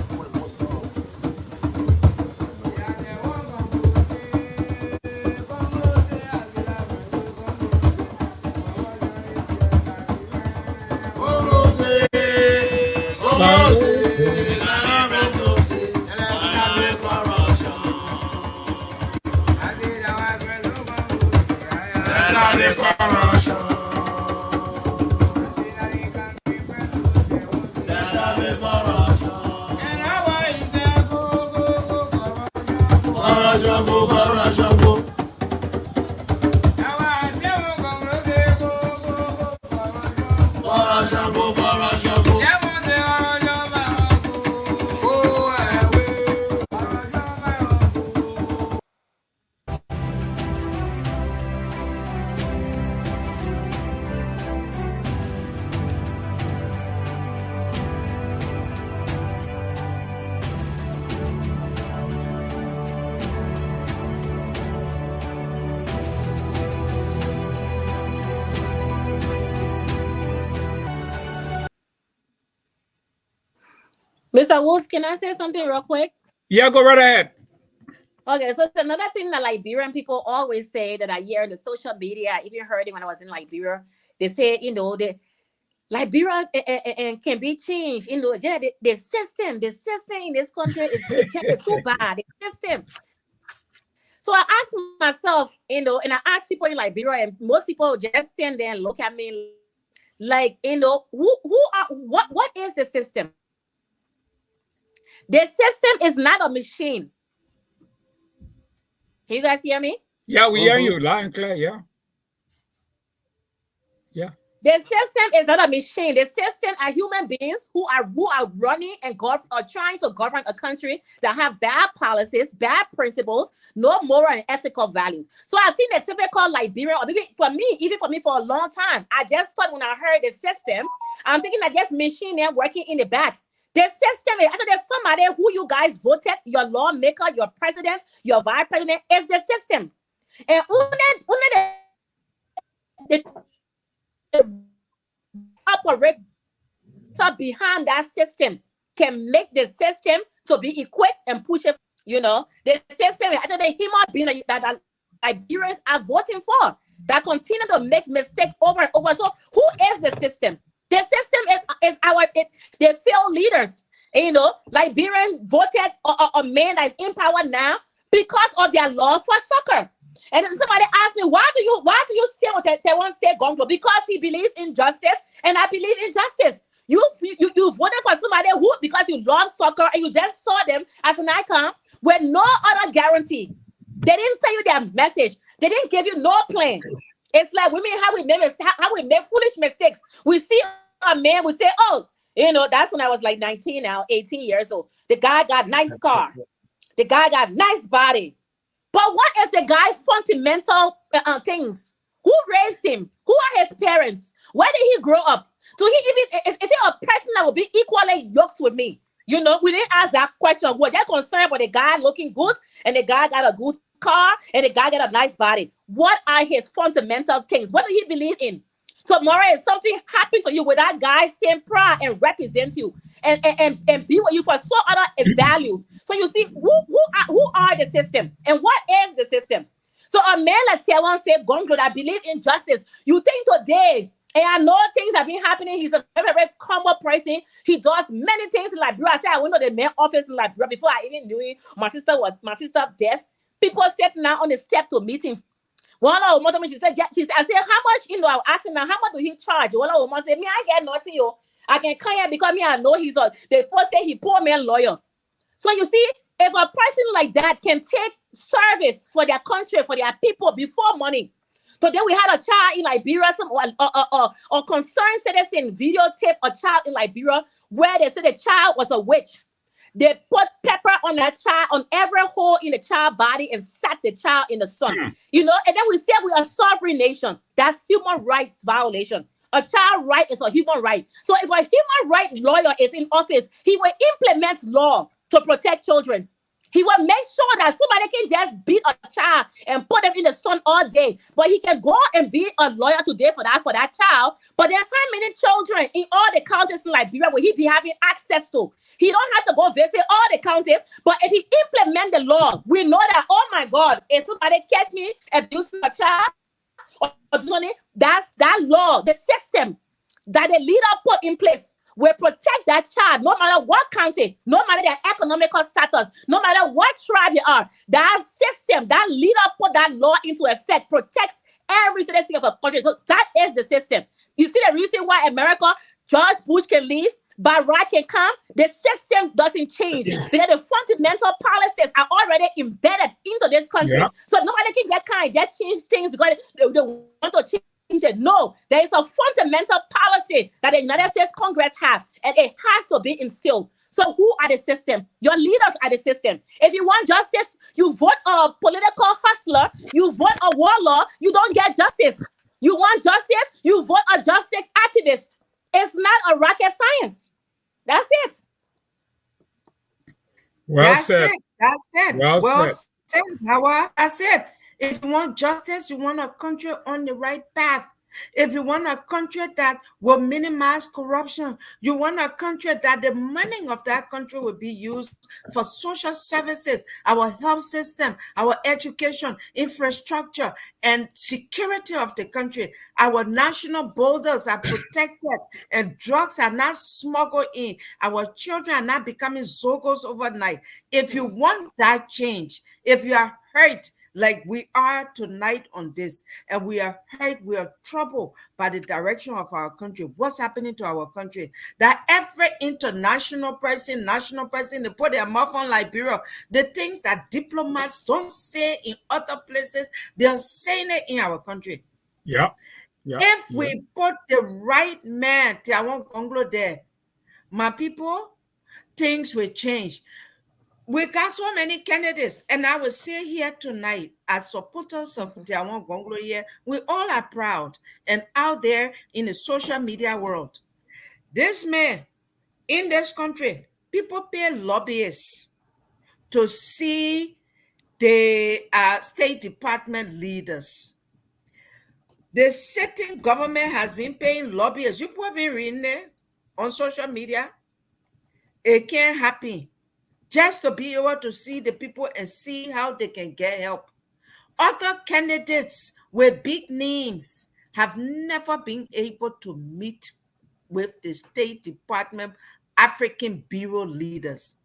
Mr. Woods, can I say something real quick? Yeah, go right ahead. Okay, so it's another thing that Liberian people always say that I hear in the social media. I even heard it when I was in Liberia. They say, the Liberia can be changed. Yeah, the system in this country is too bad. The system. So I asked myself, and I asked people in Liberia, and most people just stand there and look at me like, what is the system? The system is not a machine. Can you guys hear me? Yeah, we hear you loud and clear. Yeah. Yeah. The system is not a machine. The system are human beings who are running and are trying to govern a country that have bad policies, bad principles, no moral and ethical values. So I think the typical Liberian, or maybe even for me for a long time, I just thought when I heard the system, I'm thinking that just machine there working in the back. The system is after there's somebody who you guys voted, your lawmaker, your president, your vice president is the system. And the operator behind that system can make the system to be equipped and push it. The system after the human being that Liberians are voting for that continue to make mistakes over and over. So who is the system? The system is the failed leaders. Liberian voted a man that is in power now because of their love for soccer. And somebody asked me, why do you stay with Tewan say Gongloe? Because he believes in justice, and I believe in justice. You voted for somebody who, because you love soccer and you just saw them as an icon with no other guarantee. They didn't tell you their message. They didn't give you no plan. It's like women, how we make foolish mistakes. We see a man, we say, oh, that's when I was like 19 now, 18 years old. The guy got nice car. The guy got nice body. But what is the guy's fundamental things? Who raised him? Who are his parents? Where did he grow up? Is he a person that will be equally yoked with me? We didn't ask that question. We're just concerned about the guy looking good and the guy got a good car and the guy got a nice body. What are his fundamental things? What do he believe in? Tomorrow, if something happens to you, will that guy stand proud and represent you and be with you for so other values? So you see, who are the system and what is the system? So a man like Tewan said, Gongloe, I believe in justice. You think today And I know things have been happening. He's a very, very common person. He does many things in Liberia. I said I went to the main office in Liberia before I even knew it. My sister deaf. People sitting now on the step to meet him. One of them, she said, I said, how much, I asked him now, how much do he charge? One of them said, me, I get nothing, yo. I can come here because me, I know he's they first say he poor man lawyer. So you see, if a person like that can take service for their country, for their people before money. Today we had a child in Liberia, or concerned citizen videotape a child in Liberia where they said the child was a witch. They put pepper on that child, on every hole in the child's body, and sat the child in the sun. And then we said we are a sovereign nation. That's human rights violation. A child right is a human right. So if a human rights lawyer is in office, he will implement law to protect children. He will make sure that somebody can just beat a child and put them in the sun all day. But he can go and be a lawyer today for that child. But then how many children in all the counties in Liberia will he be having access to? He don't have to go visit all the counties. But if he implement the law, we know that, oh my God, if somebody catch me abusing a child, or something, that's that law, the system that the leader put in place will protect that child, no matter what county, no matter their economical status, no matter what tribe they are. That system, that leader put that law into effect, protects every citizen of a country. So that is the system. You see the reason why America, George Bush can leave, Barack can come, the system doesn't change because the fundamental policies are already embedded into this country. Yeah. So nobody can just change things because they want to change it. No, there is a fundamental policy that the United States Congress has, and it has to be instilled. So who are the system? Your leaders are the system. If you want justice, you vote a political hustler, you vote a warlord, you don't get justice. You want justice, you vote a justice activist. It's not a rocket science. That's it. That's it. Well said, Howard. That's it. If you want justice, you want a country on the right path. If you want a country that will minimize corruption, you want a country that the money of that country will be used for social services, our health system, our education, infrastructure, and security of the country. Our national borders are protected and drugs are not smuggled in. Our children are not becoming zogos overnight. If you want that change, if you are hurt, like we are tonight on this, and we are hurt, we are troubled by the direction of our country, what's happening to our country, that every international person, national person, they put their mouth on Liberia, the things that diplomats don't say in other places, they're saying it in our country. If we put the right man, Gongloe there, my people, things will change. We got so many candidates, and I will say here tonight, as supporters of Gongloe here, we all are proud and out there in the social media world. This man, in this country, people pay lobbyists to see the State Department leaders. The sitting government has been paying lobbyists. You have been reading it on social media. It can't happen. Just to be able to see the people and see how they can get help. Other candidates with big names have never been able to meet with the State Department African Bureau leaders.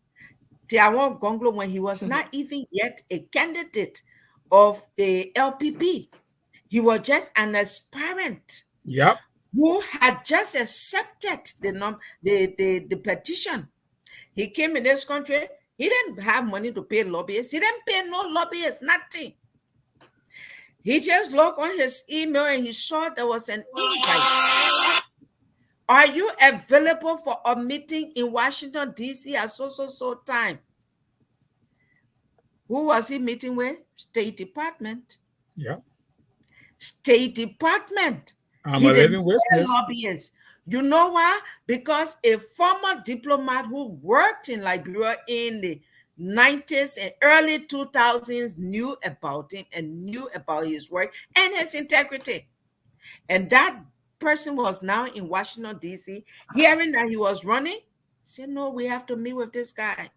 Gongloe, when he was not even yet a candidate of the LPP, he was just an aspirant who had just accepted the petition. He came in this country. He didn't have money to pay lobbyists. He didn't pay no lobbyists, nothing. He just looked on his email and he saw there was an invite. Are you available for a meeting in Washington, D.C. at so time? Who was he meeting with? State Department. State Department. I'm a living witness. Lobbyists. You know why? Because a former diplomat who worked in Liberia in the 90s and early 2000s knew about him and knew about his work and his integrity. And that person was now in Washington, D.C., hearing that he was running, said, no, we have to meet with this guy.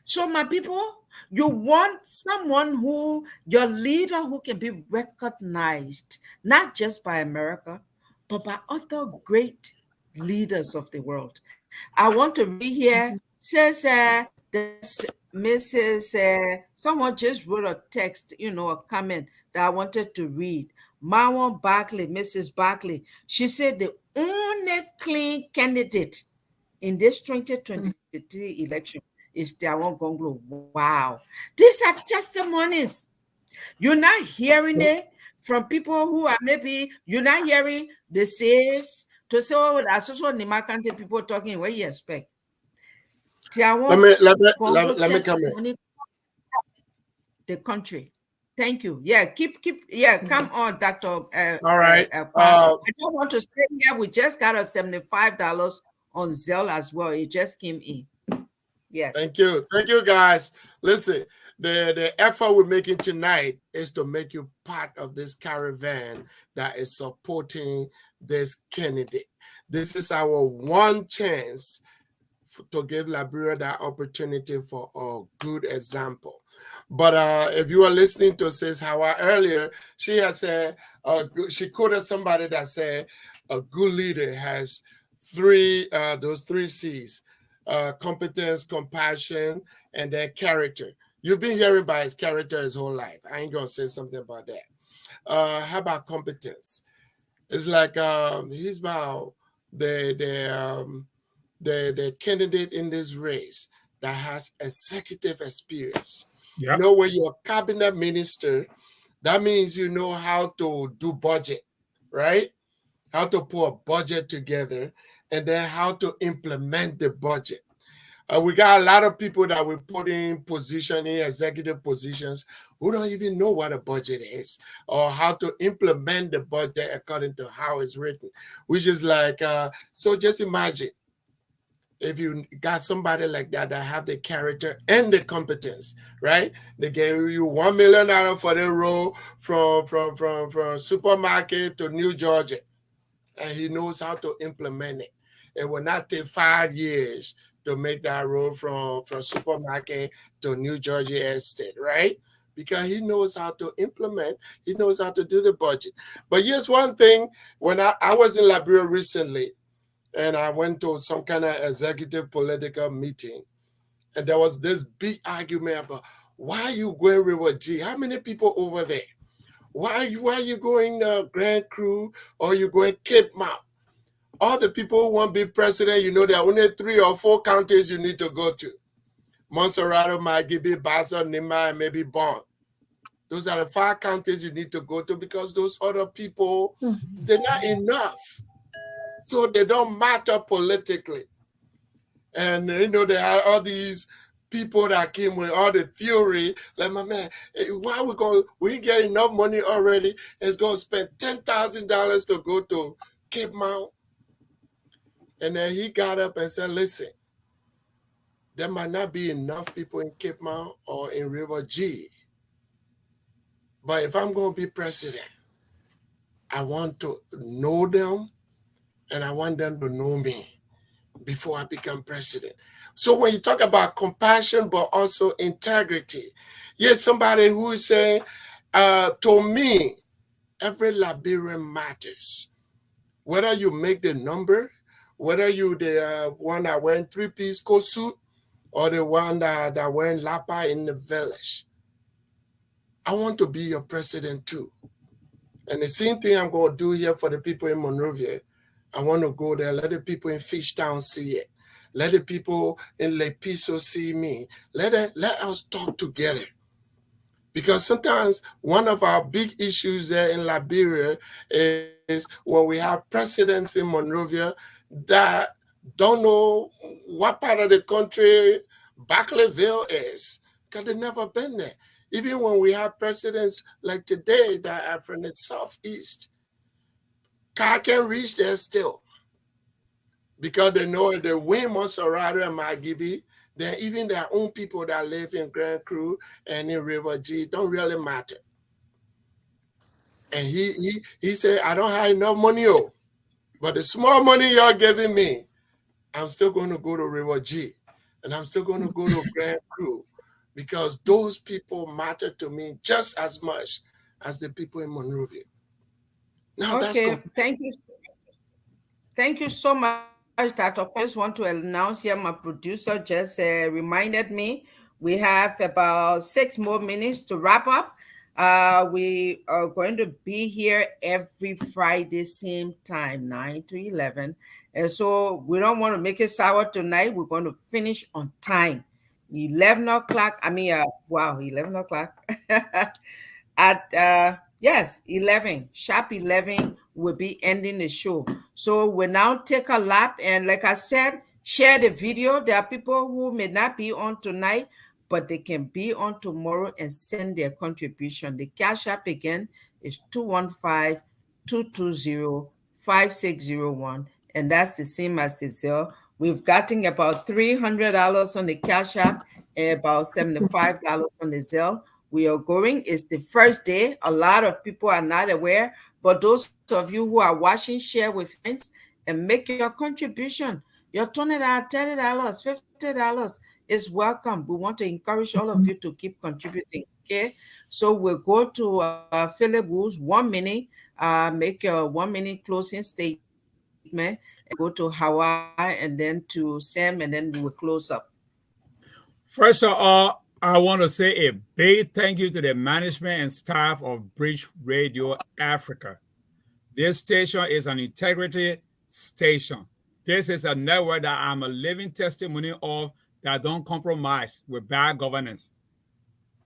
So my people, you want someone who, your leader who can be recognized, not just by America, but by other great leaders of the world. I want to read here. Says this Mrs. Someone just wrote a text, a comment that I wanted to read. Marwan Barkley, Mrs. Barkley. She said the only clean candidate in this 2023 election is Caravan Gongloe. Wow. These are testimonies. You're not hearing it from people who are maybe, you're not hearing the says to say, oh, that's also Nimakante people talking. What you expect? Let me come in. The country. Thank you. Yeah, come on, Dr. All right. I don't want to say here, we just got a $75 on Zelle as well. It just came in. Yes. Thank you, guys. Listen, the effort we're making tonight is to make you part of this caravan that is supporting this candidate. This is our one chance to give Liberia that opportunity for a good example. But if you are listening to Sis Hawa earlier, she has said, she quoted somebody that said, a good leader has those three C's: competence, compassion, and then character. You've been hearing about his character his whole life. I ain't gonna say something about that. How about competence? It's like he's about the candidate in this race that has executive experience. Yep. You know, when you're a cabinet minister, that means you know how to do budget, right? How to put a budget together, and then how to implement the budget. We got a lot of people that we put in executive positions, who don't even know what a budget is or how to implement the budget according to how it's written, which is like, so just imagine if you got somebody like that have the character and the competence, right? They gave you $1 million for the road from supermarket to New Georgia, and he knows how to implement it. It will not take 5 years to make that road from supermarket to New Georgia estate, right? Because he knows how to implement, he knows how to do the budget. But here's one thing, when I was in Liberia recently, and I went to some kind of executive political meeting, and there was this big argument about, why are you going River G? How many people over there? Why are you going Grand Cru, or you going Cape Mount? All the people who want to be president, there are only 3 or 4 counties you need to go to: Montserrat, Margibi, Bassa, Nima, and maybe Bond. Those are the 5 counties you need to go to, because those other people, they're not enough. So they don't matter politically. And, there are all these people that came with all the theory, like, my man, why we get enough money already, it's going to spend $10,000 to go to Cape Mount. And then he got up and said, listen, there might not be enough people in Cape Mount or in River G, but if I'm going to be president, I want to know them, and I want them to know me before I become president. So when you talk about compassion, but also integrity, yes, somebody who is saying, to me, every Liberian matters. Whether you make the number, whether you the one that wearing 3-piece coat suit, or the one that wearing lapa in the village, I want to be your president too. And the same thing I'm going to do here for the people in Monrovia. I want to go there, let the people in Fishtown see it. Let the people in Lepiso see me. Let us talk together. Because sometimes one of our big issues there in Liberia is when we have presidents in Monrovia that don't know what part of the country Barclayville is, because they've never been there. Even when we have presidents like today that are from the southeast, car can reach there still, because they know if they win Montserrat and Margibi, then even their own people that live in Grand Cru and in River G don't really matter. And he said, I don't have enough money, but the small money y'all giving me, I'm still going to go to River G, and I'm still going to go to Grand Cru, because those people matter to me just as much as the people in Monrovia. Now okay, thank you. Thank you so much, Dr. I just want to announce here, my producer just reminded me we have about 6 more minutes to wrap up. We are going to be here every Friday, same time, 9 to 11. And so we don't want to make it sour tonight. We're going to finish on time. 11 o'clock. I mean, wow, 11 o'clock. At yes, 11 sharp 11 will be ending the show. So we'll now take a lap, and like I said, share the video. There are people who may not be on tonight, but they can be on tomorrow and send their contribution. The cash app again is 215-220-5601, and that's the same as the Zelle. We've gotten about $300 on the cash app and about $75 on the Zelle. We are going. It's the first day. A lot of people are not aware, but those of you who are watching, share with friends and make your contribution. Your $20, $30, $50 is welcome. We want to encourage all of you to keep contributing. Okay, so we'll go to Philip Woods, 1 minute. Make your 1 minute closing statement, and go to Hawaii, and then to Sam, and then we will close up. First of all, I want to say a big thank you to the management and staff of Bridge Radio Africa. This station is an integrity station. This is a network that I'm a living testimony of that don't compromise with bad governance.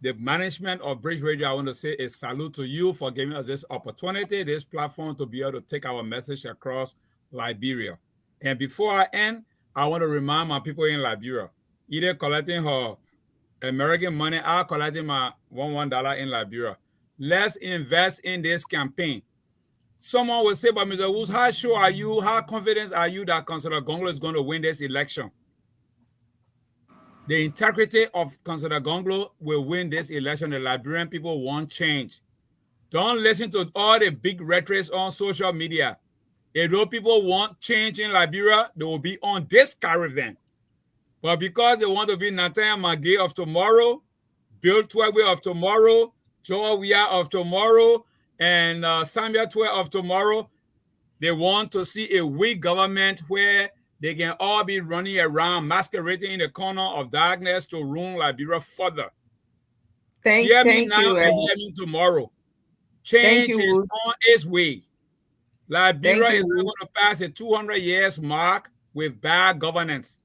The management of Bridge Radio, I want to say a salute to you for giving us this opportunity, this platform to be able to take our message across Liberia. And before I end, I want to remind my people in Liberia, either collecting her American money, I'm collecting my $1 in Liberia. Let's invest in this campaign. Someone will say, but Mr. Woods, how sure are you, how confident are you that Councillor Gongloe is going to win this election? The integrity of Councillor Gongloe will win this election. The Liberian people want change. Don't listen to all the big rhetoric on social media. If those people want change in Liberia, they will be on this Caravan. But because they want to be Nathan Magay of tomorrow, Bill Twegwe of tomorrow, Joe Wia of tomorrow, and Sambia Twe of tomorrow, they want to see a weak government where they can all be running around, masquerading in the corner of darkness to ruin Liberia further. Hear me now and hear me tomorrow. Change is on its way. Liberia is not going to pass the 200 years mark with bad governance.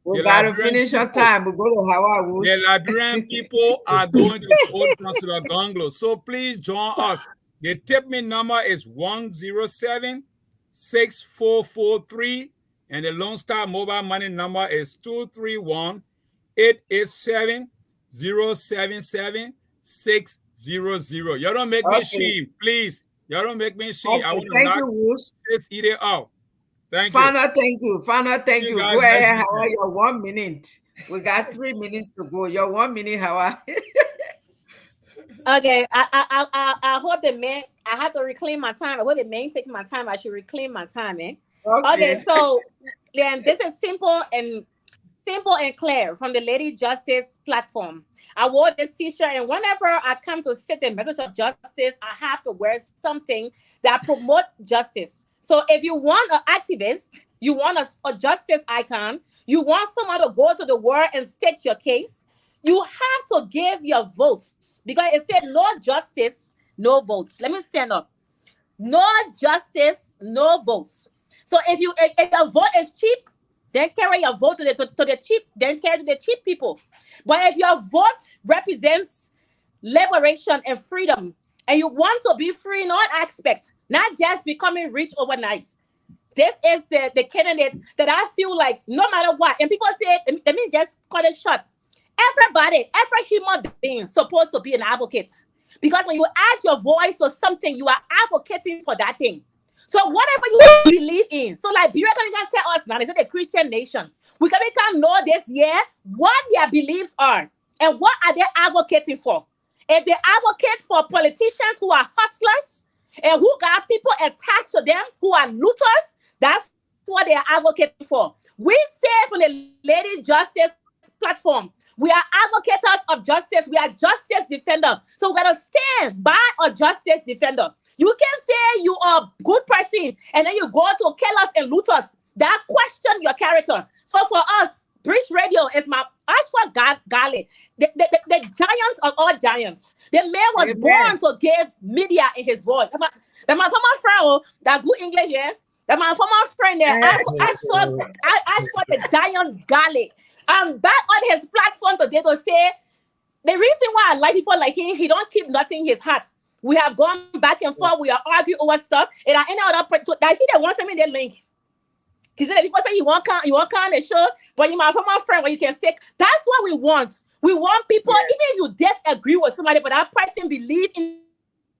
We got to finish our time. We go to Hawaii. The Liberian people are going to vote Councillor Gongloe. So please join us. The tip me number is 107-6443, and the Lone Star mobile money number is 231-887-077-600. Y'all don't make me shame, please. Y'all don't make me shame. Okay, I want to thank knock you, this idiot out. Thank Fana, you. thank you. Fana, thank you. Guys, Go ahead, Hawa. Your 1 minute. We got 3 minutes to go. Your 1 minute, Hawa. Okay, I hope the man. I have to reclaim my time. I hope the man take my time. I should reclaim my time, eh? Okay, so then this is simple and clear from the Lady Justice platform. I wore this t-shirt, and whenever I come to state the message of justice, I have to wear something that promote justice. So if you want an activist, you want a justice icon, you want someone to go to the world and state your case, you have to give your votes, because it said no justice, no votes. Let me stand up. No justice, no votes. So if your vote is cheap, then carry your vote to the cheap, then carry to the cheap people. But if your vote represents liberation and freedom, and you want to be free in all aspects, not just becoming rich overnight, this is the candidate that I feel like no matter what, and people say, let me just cut it short. Everybody, every human being is supposed to be an advocate. Because when you add your voice to something, you are advocating for that thing. So whatever you believe in, so Liberia can tell us now, is it a Christian nation? We can know this year what their beliefs are and what are they advocating for. If they advocate for politicians who are hustlers and who got people attached to them who are looters, that's what they are advocating for. We say from the Lady Justice platform, we are advocates of justice. We are justice defender. So we're going to stand by a justice defender. You can say you are a good person and then you go to kill us and loot us. That question your character. So for us, Bridge Radio is my Ashwa Gale, the giants of all giants. The man was Amen. born to give media in his voice. The man from my friend, that good English, yeah. The man from my friend there, Ashwa the giant Gale. I'm back on his platform today to say the reason why I like people like him, he don't keep nothing in his heart. We have gone back and forth. We are arguing over stuff. And I end up that he didn't want to send me the link. He said that people say you want come on the show, but you might from my friend where you can say that's what we want. We want people, even if you disagree with somebody, but that person believe in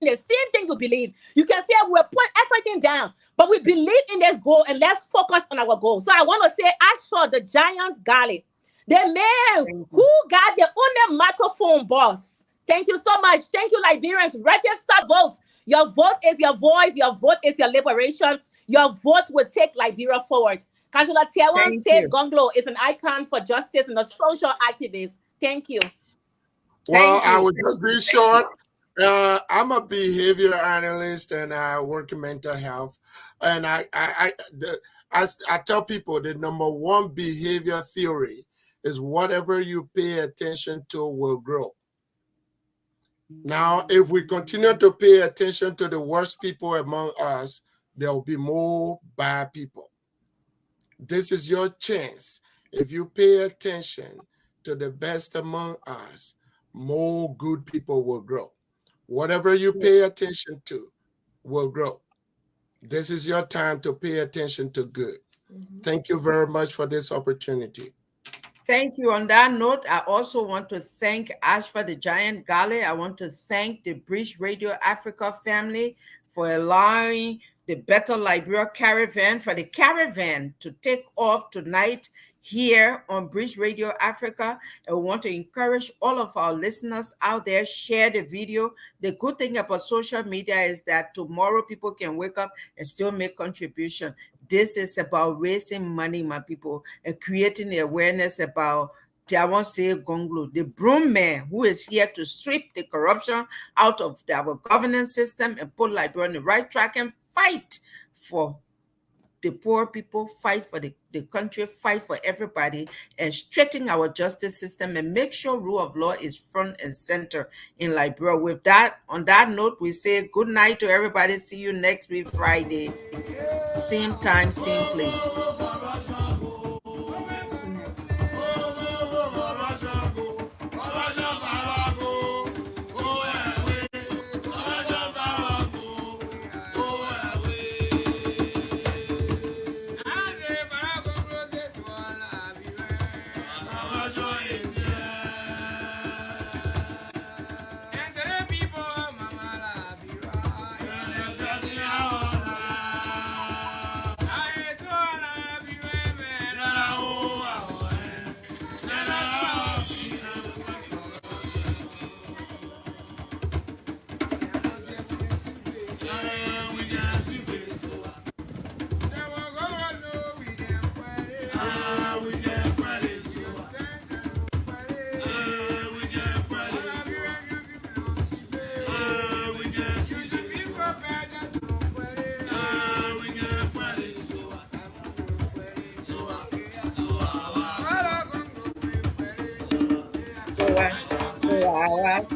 the same thing you believe. You can say we'll put everything down, but we believe in this goal and let's focus on our goal. So I want to say, Ashford, the Giants Galley, the man who got the only microphone boss. Thank you so much. Thank you, Liberians. Register votes. Your vote is your voice. Your vote is your liberation. Your vote will take Liberia forward. Councillor Tiawan said Gongloe is an icon for justice and a social activist. Thank you. Well, I will just be short. I'm a behavior analyst and I work in mental health. And I tell people the number one behavior theory is whatever you pay attention to will grow. Now, if we continue to pay attention to the worst people among us, there will be more bad people. This is your chance. If you pay attention to the best among us, more good people will grow. Whatever you pay attention to will grow. This is your time to pay attention to good. Thank you very much for this opportunity. Thank you. On that note, I also want to thank Ashford the Giant Gale. I want to thank the Bridge Radio Africa family for allowing the Better Liberia Caravan, for the caravan to take off tonight here on Bridge Radio Africa. And we want to encourage all of our listeners out there, share the video. The good thing about social media is that tomorrow people can wake up and still make contribution. This is about raising money, my people, and creating the awareness about, I won't say Gongloe, the broom man who is here to sweep the corruption out of our governance system and put Liberia on the right track and fight for the poor people, fight for the country, fight for everybody, and straighten our justice system and make sure rule of law is front and center in Liberia. With that, on that note, we say good night to everybody. See you next week, Friday. Same time, same place.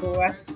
Boa.